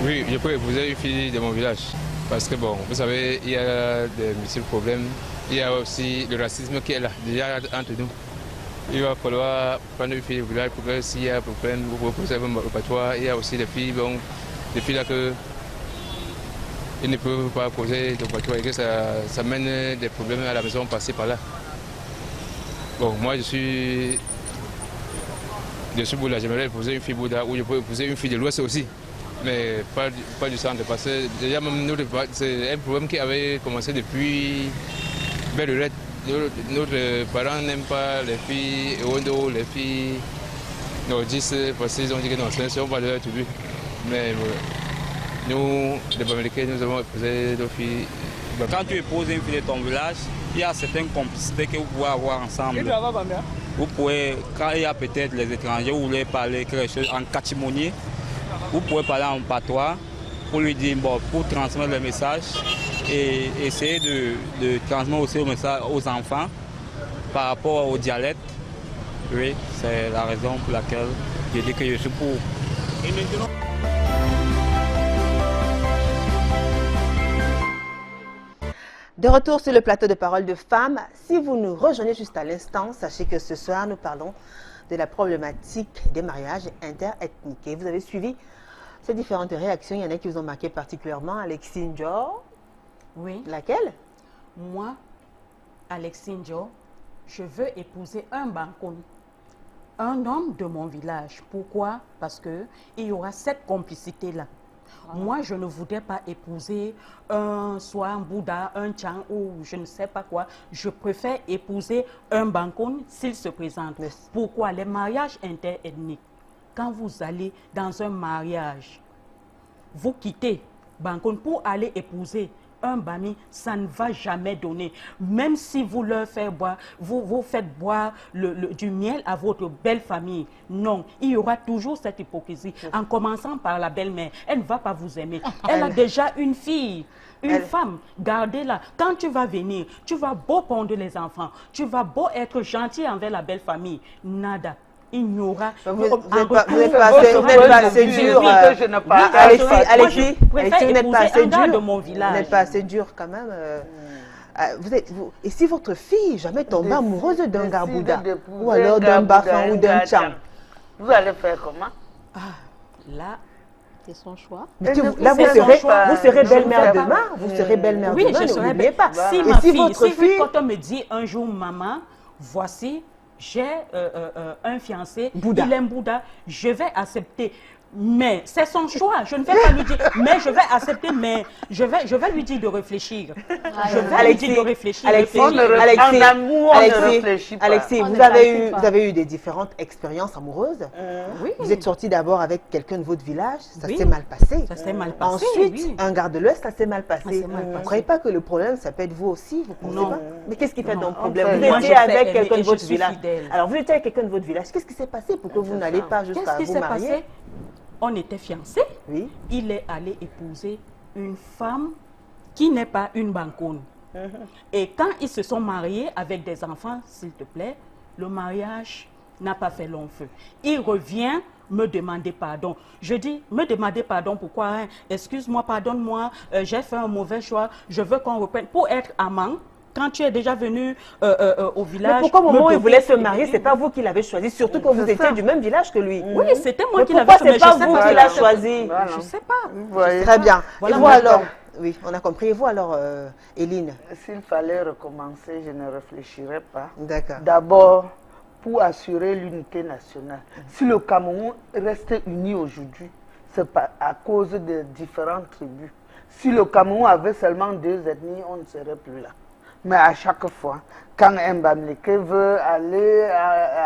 Oui, je peux épouser une fille de mon village. Parce que bon, vous savez, il y a des multiples problèmes. Il y a aussi le racisme qui est là, déjà entre nous. Il va falloir prendre une fille du village pour que s'il y a un problème, vous poser un patois. Il y a aussi des filles, bon, des filles là que ils ne peuvent pas poser de patois et que ça mène des problèmes à la maison passer par là. Bon, moi je suis Bouddha, j'aimerais épouser une fille Bouddha ou je peux épouser une fille de l'Ouest aussi. Mais pas du centre, parce que déjà même c'est un problème qui avait commencé depuis belle lurette. Nos parents n'aiment pas les filles les filles nordistes, parce qu'ils ont dit que non, ce ne sont pas de leur tribu. Mais nous, les Américains, nous avons épousé nos filles. Quand tu épouses une fille de ton village, il y a certaines complicités que vous pouvez avoir ensemble. Vous pouvez, quand il y a peut-être les étrangers, vous voulez parler quelque chose en catimonier, vous pouvez parler en patois pour lui dire, bon, pour transmettre le message et essayer de transmettre aussi le message aux enfants par rapport au dialecte. Oui, c'est la raison pour laquelle je dis que je suis pour. De retour sur le plateau de Parole de Femmes. Si vous nous rejoignez juste à l'instant, sachez que ce soir, nous parlons de la problématique des mariages interethniques. Et vous avez suivi ces différentes réactions. Il y en a qui vous ont marqué particulièrement. Alexis Njo. Oui. Laquelle? Moi, Alexis Njo, je veux épouser un Bankoun, un homme de mon village. Pourquoi? Parce qu'il y aura cette complicité-là. Moi, je ne voudrais pas épouser soit un Bouddha, un Tchang ou je ne sais pas quoi. Je préfère épouser un Bankoun s'il se présente. Yes. Pourquoi? Les mariages interethniques, quand vous allez dans un mariage, vous quittez Bankoun pour aller épouser un Bami, ça ne va jamais donner. Même si vous leur faites boire, vous faites boire du miel à votre belle famille. Non, il y aura toujours cette hypocrisie. En commençant par la belle-mère, elle ne va pas vous aimer. Elle a déjà une fille, une femme. Gardez-la. Quand tu vas venir, tu vas beau pondre les enfants, tu vas beau être gentil envers la belle famille. Nada. Il n'y aura... Vous n'êtes pas assez dur. Alexis, vous n'êtes pas assez dur. Vous n'êtes pas assez dur quand même. Et si votre fille jamais tombe amoureuse d'un Garbouda ou alors d'un Bafan ou d'un Tchang, vous allez faire comment? Là, c'est son choix. Là, vous serez belle-mère demain. Vous serez belle-mère demain, oui, je serai n'oubliez pas. Si ma fille, quand on me dit un jour, maman, voici, j'ai un fiancé, Bouddha. Il aime Bouddha, je vais accepter. Mais c'est son choix, je ne vais pas lui dire, mais je vais accepter, mais je vais lui dire de réfléchir. Je vais lui dire de réfléchir. Alexis, vous avez eu des différentes expériences amoureuses. Oui. Vous êtes sorti d'abord avec quelqu'un de votre village, ça s'est mal passé. Ça s'est mal passé. Ensuite, un garde de l'Ouest, ça s'est mal passé. Vous ne croyez pas que le problème, ça peut être vous aussi? Vous pensez pas? Mais qu'est-ce qui fait donc problème? Vous étiez avec quelqu'un de votre village. Alors, vous étiez avec quelqu'un de votre village. Qu'est-ce qui s'est passé pour que vous n'allez pas jusqu'à vous marier? On était fiancés. Oui. Il est allé épouser une femme qui n'est pas une Bankoun. Et quand ils se sont mariés avec des enfants, s'il te plaît, le mariage n'a pas fait long feu. Il revient me demander pardon. Je dis, me demander pardon, pourquoi? Hein? Excuse-moi, pardonne-moi, j'ai fait un mauvais choix, je veux qu'on reprenne. Pour être amant, quand tu es déjà venu au village... Mais pourquoi au moment où il voulait se marier, c'est pas vous qui l'avez choisi, surtout que vous étiez du même village que lui? Oui, c'était moi qui l'avais choisi. Pourquoi c'est pas vous qui l'a choisi? Je ne sais pas. Très bien. Voilà, et vous alors? Oui, on a compris. Et vous alors, Eline? S'il fallait recommencer, je ne réfléchirais pas. D'accord. D'abord, pour assurer l'unité nationale. Si le Cameroun restait uni aujourd'hui, c'est pas à cause de différentes tribus. Si le Cameroun avait seulement 2 ethnies, on ne serait plus là. Mais à chaque fois, quand un Bamileke veut aller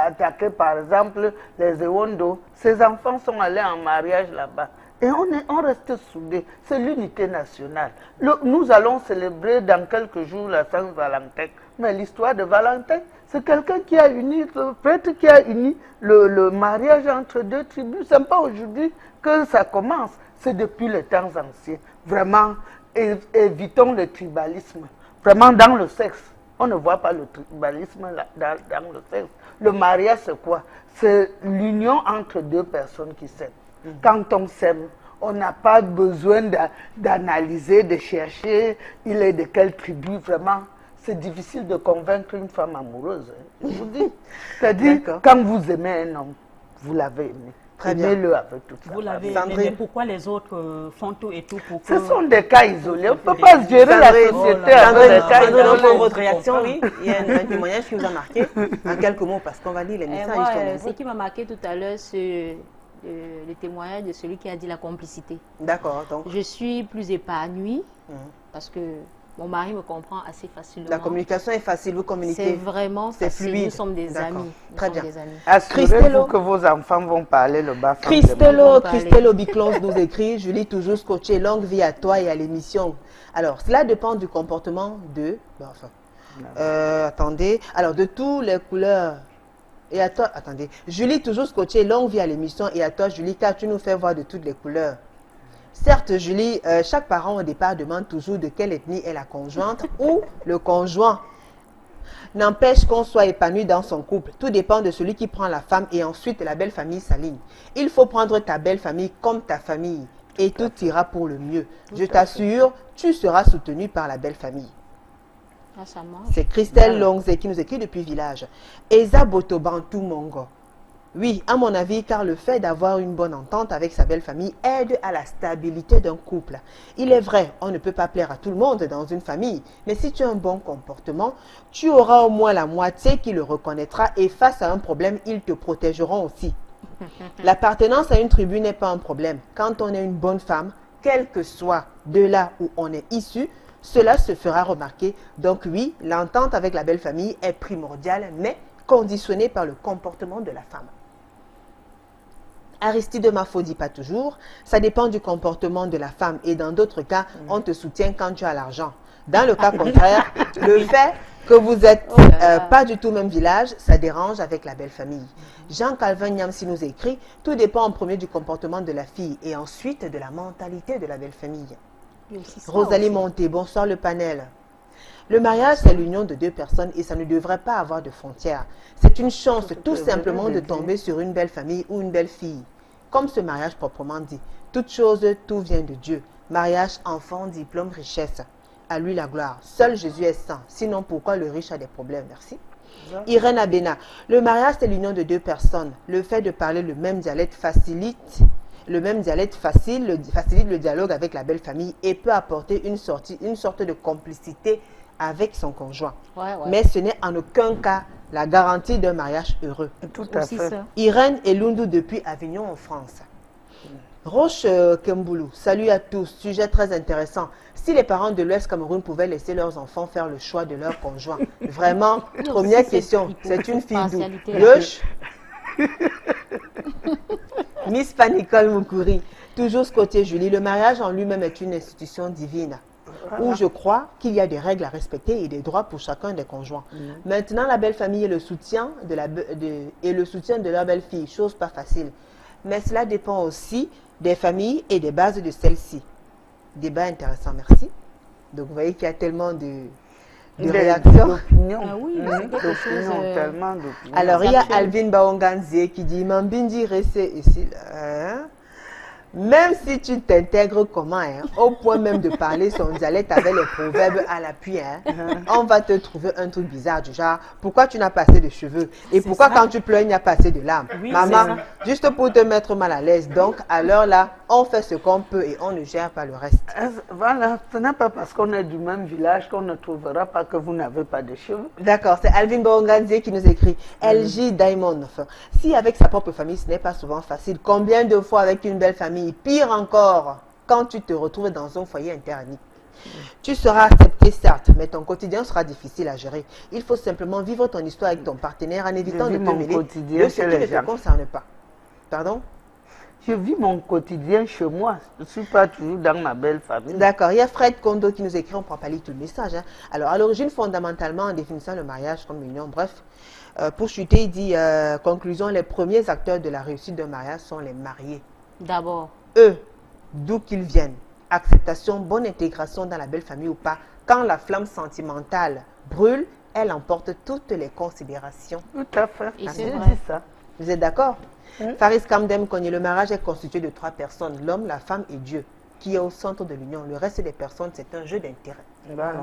attaquer par exemple les Ewondo, ses enfants sont allés en mariage là-bas. Et on reste soudés. C'est l'unité nationale. Nous allons célébrer dans quelques jours la Saint-Valentin. Mais l'histoire de Valentin, c'est quelqu'un qui a uni, le prêtre qui a uni le mariage entre 2 tribus. Ce n'est pas aujourd'hui que ça commence. C'est depuis les temps anciens. Vraiment, évitons le tribalisme. Vraiment, dans le sexe, on ne voit pas le tribalisme dans le sexe. Le mariage, c'est quoi? C'est l'union entre 2 personnes qui s'aiment. Quand on s'aime, on n'a pas besoin d'analyser, de chercher, il est de quelle tribu, vraiment. C'est difficile de convaincre une femme amoureuse. Je vous dis. C'est-à-dire, quand vous aimez un homme, vous l'avez aimé. Aimez-le avec toute Vous l'avez aimé, mais pourquoi les autres font tout et tout pour que... Ce sont des cas isolés. On ne peut pas gérer la société avec des cas isolés. Pour votre réaction, oui. Il y a un témoignage qui vous a marqué. En quelques mots, parce qu'on va lire les messages. Ce qui m'a marqué tout à l'heure, c'est le témoignage de celui qui a dit la complicité. D'accord. Je suis plus épanouie parce que mon mari me comprend assez facilement. La communication est facile, vous communiquez. C'est vraiment facile. Fluide. Nous sommes des amis. Très bien. Assurez-vous que vos enfants vont parler le bas. Christello Biclons nous écrit: Julie, toujours scotché, longue vie à toi et à l'émission. Alors, cela dépend du comportement de... attendez. Alors, de toutes les couleurs... Et à toi, attendez. Julie, toujours scotché, longue vie à l'émission. Et à toi, Julie, car tu nous fais voir de toutes les couleurs. Certes, Julie, chaque parent au départ demande toujours de quelle ethnie est la conjointe ou le conjoint. N'empêche qu'on soit épanoui dans son couple. Tout dépend de celui qui prend la femme et ensuite la belle famille s'aligne. Il faut prendre ta belle famille comme ta famille et tout ira pour le mieux. Je t'assure, tu seras soutenu par la belle famille. C'est Christelle Longze qui nous écrit depuis Village. Eza Botobantou Mongo. Oui, à mon avis, car le fait d'avoir une bonne entente avec sa belle famille aide à la stabilité d'un couple. Il est vrai, on ne peut pas plaire à tout le monde dans une famille, mais si tu as un bon comportement, tu auras au moins la moitié qui le reconnaîtra et face à un problème, ils te protégeront aussi. L'appartenance à une tribu n'est pas un problème. Quand on est une bonne femme, quel que soit de là où on est issu, cela se fera remarquer. Donc oui, l'entente avec la belle famille est primordiale, mais conditionnée par le comportement de la femme. Aristide Mafo dit pas toujours, ça dépend du comportement de la femme et dans d'autres cas, on te soutient quand tu as l'argent. Dans le cas contraire, le fait que vous n'êtes pas du tout au même village, ça dérange avec la belle famille. Jean-Calvin Niamsi nous écrit, tout dépend en premier du comportement de la fille et ensuite de la mentalité de la belle famille. Rosalie Monté, bonsoir le panel. Le mariage, c'est l'union de 2 personnes et ça ne devrait pas avoir de frontières. C'est une chance tout simplement de tomber sur une belle famille ou une belle fille. Comme ce mariage proprement dit, toute chose, tout vient de Dieu. Mariage, enfant, diplôme, richesse. À lui la gloire. Seul Jésus est saint. Sinon, pourquoi le riche a des problèmes? Merci. Irène Abena, le mariage, c'est l'union de 2 personnes. Le fait de parler le même dialecte facilite le dialogue avec la belle famille et peut apporter une sorte de complicité avec son conjoint. Mais ce n'est en aucun cas la garantie d'un mariage heureux. Tout à fait. Irène Elundu depuis Avignon en France. Roche Kemboulou, salut à tous. Sujet très intéressant. Si les parents de l'Ouest Cameroun pouvaient laisser leurs enfants faire le choix de leur conjoint. Vraiment, première question, c'est une fille d'où? Yosh Miss Panicole Moukouri, toujours côté Julie, le mariage en lui-même est une institution divine où je crois qu'il y a des règles à respecter et des droits pour chacun des conjoints. Maintenant, la belle famille et le soutien de leur belle-fille, chose pas facile. Mais cela dépend aussi des familles et des bases de celles-ci. Débat intéressant, merci. Donc, vous voyez qu'il y a tellement de réactions. D'opinions. Ah oui, Tellement d'opinions. Alors, il y a Alvin Baonganzie qui dit « Mambindi reste ici. Même si tu t'intègres comment, hein, au point même de parler son dialecte avec les proverbes à l'appui, hein, on va te trouver un truc bizarre du genre, pourquoi tu n'as pas assez de cheveux? Et pourquoi quand tu pleures, il n'y a pas assez de larmes? Oui, Maman, juste pour te mettre mal à l'aise. Donc, alors là, on fait ce qu'on peut et on ne gère pas le reste. Voilà, ce n'est pas parce qu'on est du même village qu'on ne trouvera pas que vous n'avez pas de cheveux. D'accord, c'est Alvin Bongadze qui nous écrit. LJ Diamond. Enfin, si avec sa propre famille, ce n'est pas souvent facile, combien de fois avec une belle famille? Pire encore, quand tu te retrouves dans un foyer interethnique. Tu seras accepté, certes, mais ton quotidien sera difficile à gérer. Il faut simplement vivre ton histoire avec ton partenaire en évitant de te mêler de ce qui ne te concerne pas. Pardon? Je vis mon quotidien chez moi. Je ne suis pas toujours dans ma belle famille. D'accord. Il y a Fred Kondo qui nous écrit, on ne prend pas lire tout le message. Hein. Alors, à l'origine, fondamentalement, en définissant le mariage comme union, bref, pour chuter, il dit, conclusion, les premiers acteurs de la réussite d'un mariage sont les mariés. D'abord. Eux, d'où qu'ils viennent, acceptation, bonne intégration dans la belle famille ou pas, quand la flamme sentimentale brûle, elle emporte toutes les considérations. Tout à fait. Et c'est J'ai vrai. dit ça. Vous êtes d'accord? Faris Kamdem Kony, le mariage est constitué de 3 personnes, l'homme, la femme et Dieu, qui est au centre de l'union. Le reste des personnes, c'est un jeu d'intérêt. Voilà.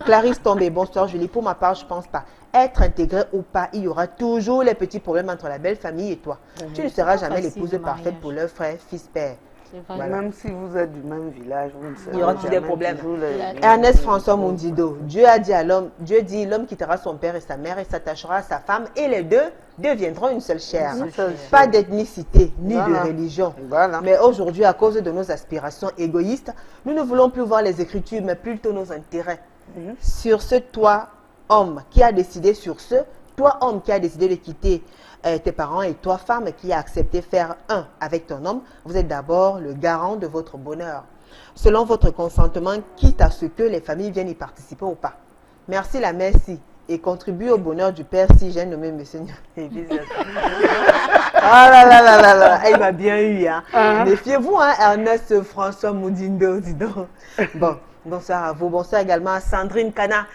Clarisse Tombé, bonsoir Julie. Pour ma part, je ne pense pas. Être intégré ou pas, il y aura toujours les petits problèmes entre la belle famille et toi. Tu ne seras jamais facile, l'épouse le parfaite mariage. pour leur frère, fils, père. C'est vrai. Voilà. Même si vous êtes du même village, vous ne serez Il y aura toujours des jamais problèmes. toujours les- Ernest François Mundido, Dieu a dit à l'homme, Dieu dit, l'homme quittera son père et sa mère et s'attachera à sa femme et les deux deviendront une seule chair. Une seule Pas chair. d'ethnicité ni Voilà. de religion. Voilà. Mais aujourd'hui, à cause de nos aspirations égoïstes, nous ne voulons plus voir les Écritures, mais plutôt nos intérêts. Sur ce, toi, homme, qui a décidé sur ce, toi, homme, qui a décidé de quitter tes parents et toi, femme, qui a accepté faire un avec ton homme, vous êtes d'abord le garant de votre bonheur. Selon votre consentement, quitte à ce que les familles viennent y participer ou pas. Merci la merci et contribue au bonheur du Père si j'ai nommé Monsieur. Ah là là là là là, il m'a bien eu, hein. Méfiez-vous, hein, Ernest François Moudindo, dis donc. Bon, bonsoir à vous. Bonsoir également à Sandrine Kana,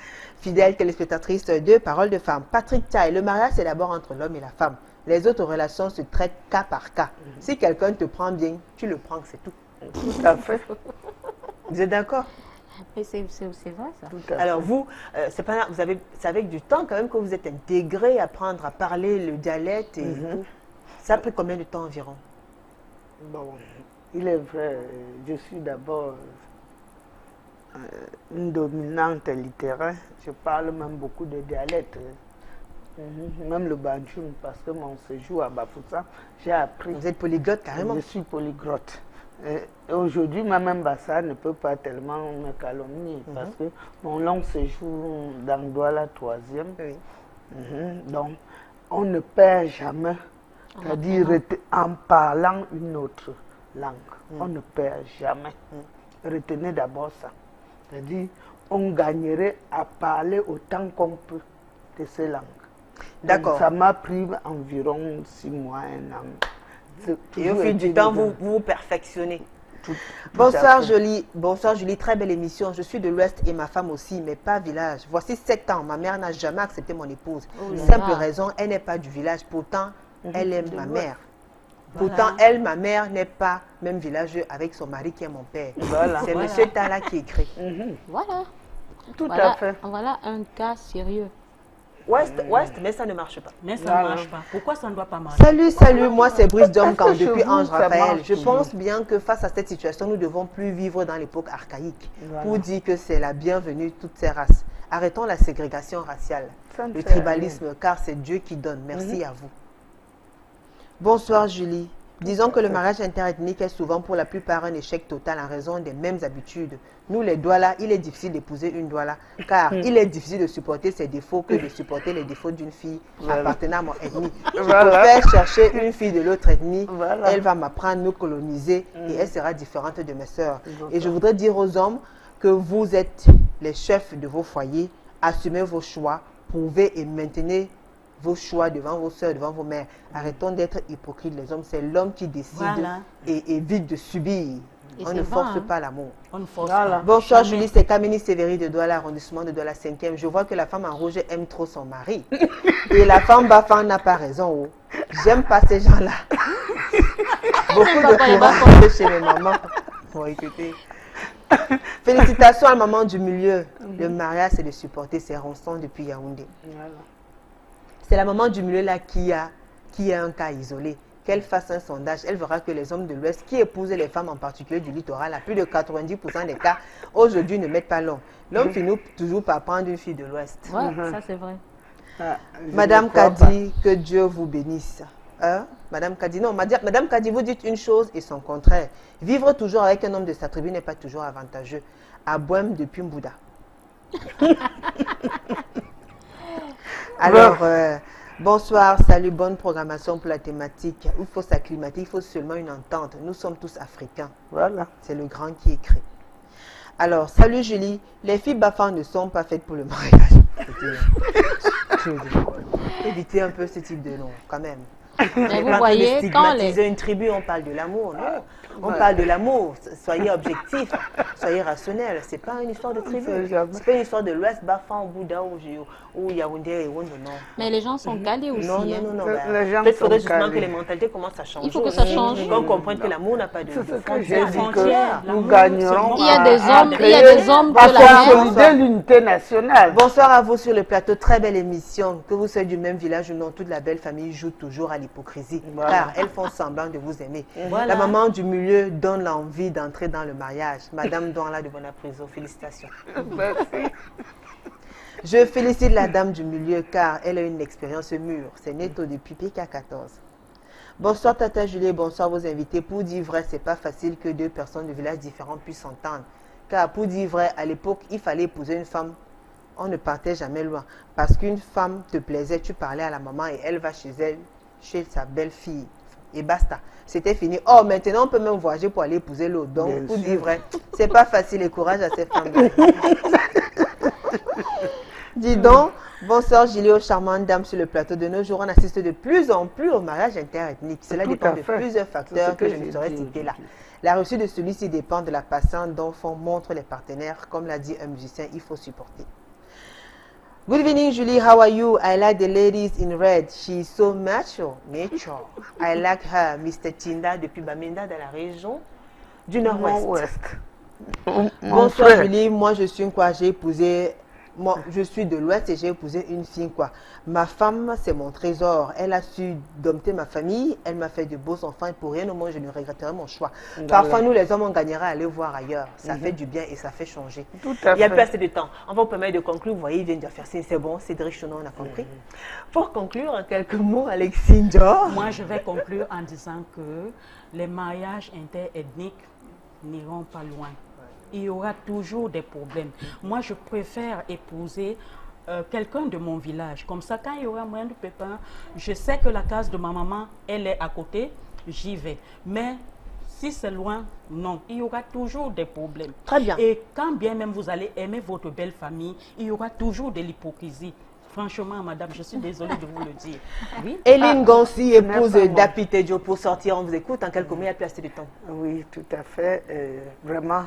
fidèle téléspectatrice de Paroles de Femmes. Patrick Tchaï, le mariage c'est d'abord entre l'homme et la femme. Les autres relations se traitent cas par cas. Si quelqu'un te prend bien, tu le prends, c'est tout. Tout à fait. Vous êtes d'accord? Et c'est vrai ça. Tout à fait. Alors vous, c'est avec du temps quand même que vous êtes intégré, apprendre à parler le dialecte et tout. Ça a pris combien de temps environ? Bon, il est vrai, je suis d'abord une dominante littéraire. Je parle même beaucoup de dialectes. Même le banjoum, parce que mon séjour à Bafoussa, j'ai appris. Vous êtes polyglotte carrément? Je suis polyglotte. Et aujourd'hui, même Bassa ne peut pas tellement me calomnier parce que mon long séjour dans Douala 3e, Oui. donc on ne perd jamais, c'est-à-dire en parlant une autre langue, on ne perd jamais. Retenez d'abord ça, c'est-à-dire on gagnerait à parler autant qu'on peut de ces langues. D'accord. Ça m'a pris environ 6 mois, 1 an. Et au fil du temps, vous vous perfectionnez. Tout Bonsoir à fait. Jolie, bonsoir Julie, très belle émission. Je suis de l'Ouest et ma femme aussi, mais pas village. Voici 7 ans, ma mère n'a jamais accepté mon épouse. Oh là Simple là. raison, elle n'est pas du village, pourtant elle aime De ma l'Ouest. mère. Pourtant elle, ma mère, n'est pas même villageux avec son mari qui est mon père. Voilà. C'est Voilà. monsieur Tala qui écrit. Voilà. Tout Voilà, à fait. voilà un cas sérieux. Ouest, mais ça ne marche pas. Mais ça Voilà. ne marche pas. Pourquoi ça ne doit pas marcher? Salut, moi c'est Brice Domkamp Est-ce que depuis chez vous, Ange ça Raphaël. marche? Je pense bien que face à cette situation, nous ne devons plus vivre dans l'époque archaïque Voilà. pour dire que c'est la bienvenue toutes ces races. Arrêtons la ségrégation raciale, Ça ne le fait tribalisme, car c'est Dieu qui donne. Merci à vous. Bonsoir Julie. Disons que le mariage interethnique est souvent pour la plupart un échec total en raison des mêmes habitudes. Nous les Douala, il est difficile d'épouser une Douala car il est difficile de supporter ses défauts que de supporter les défauts d'une fille appartenant à mon ethnie. Je Voilà. préfère chercher une fille de l'autre ethnie, Voilà. elle va m'apprendre à me coloniser et elle sera différente de mes sœurs. Et je voudrais dire aux hommes que vous êtes les chefs de vos foyers, assumez vos choix, prouvez et maintenez vos choix devant vos soeurs, devant vos mères. Arrêtons d'être hypocrites les hommes. C'est l'homme qui décide Voilà. et évite de subir. Et On c'est ne vrai, force hein. pas l'amour. On ne force Voilà. pas. Bonsoir Jamais. Julie, c'est Camille Sévéry de Douala, arrondissement de Douala 5e. Je vois que la femme en rouge aime trop son mari. Et la femme Bafang n'a pas raison. Oh. J'aime pas ces gens-là. Beaucoup de courage chez les mamans. Bon, écoutez. Félicitations à la maman du milieu. Le mariage, c'est de supporter ses ronçons depuis Yaoundé. Voilà. C'est la maman du milieu là qui a un cas isolé. Qu'elle fasse un sondage, elle verra que les hommes de l'Ouest qui épousent les femmes en particulier du littoral, à plus de 90% des cas, aujourd'hui ne mettent pas l'homme. L'homme finit toujours par prendre une fille de l'Ouest. Ouais, ça c'est vrai. Madame Kadi, que Dieu vous bénisse. Hein? Madame Kadi, non, Madame Kadi, vous dites une chose et son contraire. Vivre toujours avec un homme de sa tribu n'est pas toujours avantageux. À Bohème depuis Mbouda. Alors, bonsoir, salut, bonne programmation pour la thématique. Il faut s'acclimater, il faut seulement une entente. Nous sommes tous africains. Voilà. C'est le grand qui écrit. Alors, salut Julie. Les filles Bafang ne sont pas faites pour le mariage. Évitez un peu ce type de nom, quand même. Mais vous voyez, quand une tribu, on parle de l'amour, non? On parle de l'amour. Soyez objectifs, soyez rationnels. C'est pas une histoire de tribu. C'est pas une histoire de l'Ouest, Bafang, Bouddha ou Yaoundé et Wondo, non. Mais les gens sont calés aussi. Non. Peut-être qu'il faudrait justement que les mentalités commencent à changer. Il faut que ça change. Qu'on comprenne que l'amour n'a pas de frontières. Nous gagnerons. Il y a des hommes que la consolider l'unité nationale. Bonsoir à vous sur le plateau. Très belle émission. Que vous soyez du même village ou non, toute la belle famille joue toujours à l'hypocrisie. Voilà. Car elles font semblant de vous aimer. Voilà. La maman du milieu donne l'envie d'entrer dans le mariage. Madame Douala de Bonapriso, félicitations. Merci. Je félicite la dame du milieu car elle a une expérience mûre. C'est Neto depuis PK14. Bonsoir Tata Julie, bonsoir vos invités. Pour dire vrai, c'est pas facile que deux personnes de villages différents puissent s'entendre. Car pour dire vrai, à l'époque, il fallait épouser une femme. On ne partait jamais loin. Parce qu'une femme te plaisait, tu parlais à la maman et elle va chez elle, chez sa belle-fille. Et basta. C'était fini. Oh, maintenant, on peut même voyager pour aller épouser l'autre. Donc, bien pour sûr. Dire vrai, c'est pas facile et courage à ces femmes. Dis donc, bonsoir Gilio, charmante dame sur le plateau. De nos jours, on assiste de plus en plus au mariage interethnique. Cela dépend de plusieurs facteurs que je ne saurais citer là. La réussite de celui-ci dépend de la patience dont montrent les partenaires. Comme l'a dit un musicien, il faut supporter. Good evening, Julie. How are you? I like the ladies in red. She is so mature. I like her. Mr. Tinda depuis Bamenda dans la région du Nord-Ouest. Bonsoir, Julie. Moi, je suis quoi? J'ai épousé. Moi, je suis de l'Ouest et j'ai épousé une fille, quoi. Ma femme, c'est mon trésor. Elle a su dompter ma famille. Elle m'a fait de beaux enfants et pour rien au monde, je ne regretterai mon choix. Parfois, nous, les hommes, on gagnerait à aller voir ailleurs. Ça fait du bien et ça fait changer. Il n'y a plus assez de temps. On va vous permettre de conclure. Vous voyez, il vient de faire c'est bon, Cédric Chenon, on a compris. Pour conclure, en quelques mots, Alexis Ndior. Moi, je vais conclure en disant que les mariages interethniques n'iront pas loin. Il y aura toujours des problèmes. Moi, je préfère épouser quelqu'un de mon village. Comme ça, quand il y aura moyen de pépin, je sais que la case de ma maman, elle est à côté, j'y vais. Mais si c'est loin, non. Il y aura toujours des problèmes. Très bien. Et quand bien même vous allez aimer votre belle famille, il y aura toujours de l'hypocrisie. Franchement, madame, je suis désolée de vous le dire. Oui. Eline Gonsi, épouse d'Apité Dio, pour sortir, on vous écoute. En quelques mots, il n'y a plus assez de temps. Oui, tout à fait. Vraiment,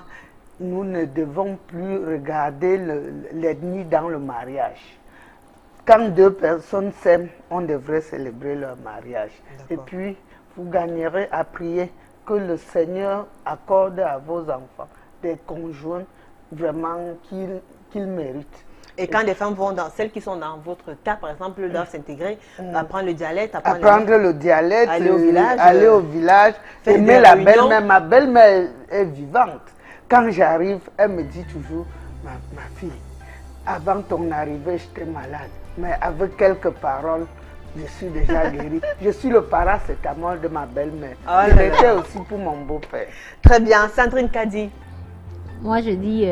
nous ne devons plus regarder l'ethnie dans le mariage. Quand deux personnes s'aiment, on devrait célébrer leur mariage. Et puis, vous gagnerez à prier que le Seigneur accorde à vos enfants des conjoints vraiment qu'ils méritent. Et quand les femmes vont dans, celles qui sont dans votre cas, par exemple, doivent s'intégrer, apprendre le dialecte, le dialecte, aller au village, aimer la belle-mère. Ma belle-mère est vivante. Quand j'arrive, elle me dit toujours, ma fille, avant ton arrivée, j'étais malade. Mais avec quelques paroles, je suis déjà guérie. Je suis le paracétamol de ma belle-mère. Je l'étais aussi pour mon beau-père. Très bien. Sandrine Kadi. Moi, je dis,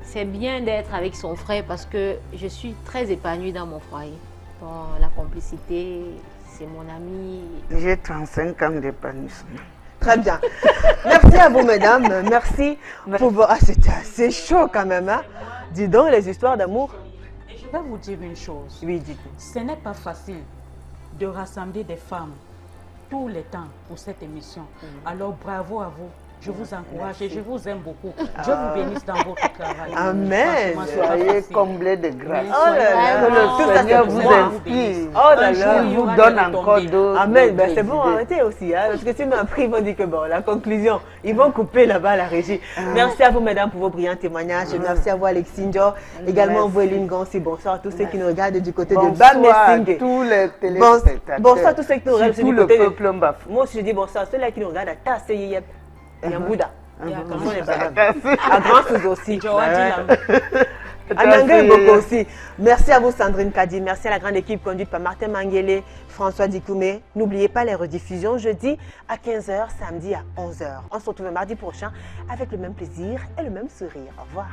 c'est bien d'être avec son frère parce que je suis très épanouie dans mon foyer. Dans la complicité, c'est mon ami. J'ai 35 ans d'épanouissement. Très bien. Merci à vous, mesdames. Merci pour vos... Ah, c'était assez chaud quand même. Hein? Dis donc, les histoires d'amour. Je vais vous dire une chose. Oui, dites-moi. Ce n'est pas facile de rassembler des femmes tous les temps pour cette émission. Alors, bravo à vous. Je vous encourage et je vous aime beaucoup. Dieu vous bénisse dans votre travail. Amen. Soyez comblés de grâce. Oh là là. Que le Seigneur vous inspire. Oh là là. Il vous donne encore d'autres. Amen. Ben, c'est bon, arrêtez aussi. Hein, parce que si après, ils vont dire que bon, la conclusion, ils vont couper là-bas la régie. Merci à vous, mesdames, pour vos brillants témoignages. Merci à vous, Alexis Njo. Également, vous, Eline Gonsi. Bonsoir à tous ceux qui nous regardent du côté de Bamesing. Tous les téléspectateurs. Bonsoir à tous ceux qui nous regardent du côté de Bafou. Moi aussi, je dis bonsoir à ceux-là qui nous regardent à Tasseyep. Il y a un Bouddha. À Grand Sous aussi. Anangé beaucoup aussi. Merci à vous Sandrine Kadi, merci à la grande équipe conduite par Martin Manguele, François Dikoumé. N'oubliez pas les rediffusions jeudi à 15h, samedi à 11h. On se retrouve mardi prochain avec le même plaisir et le même sourire. Au revoir.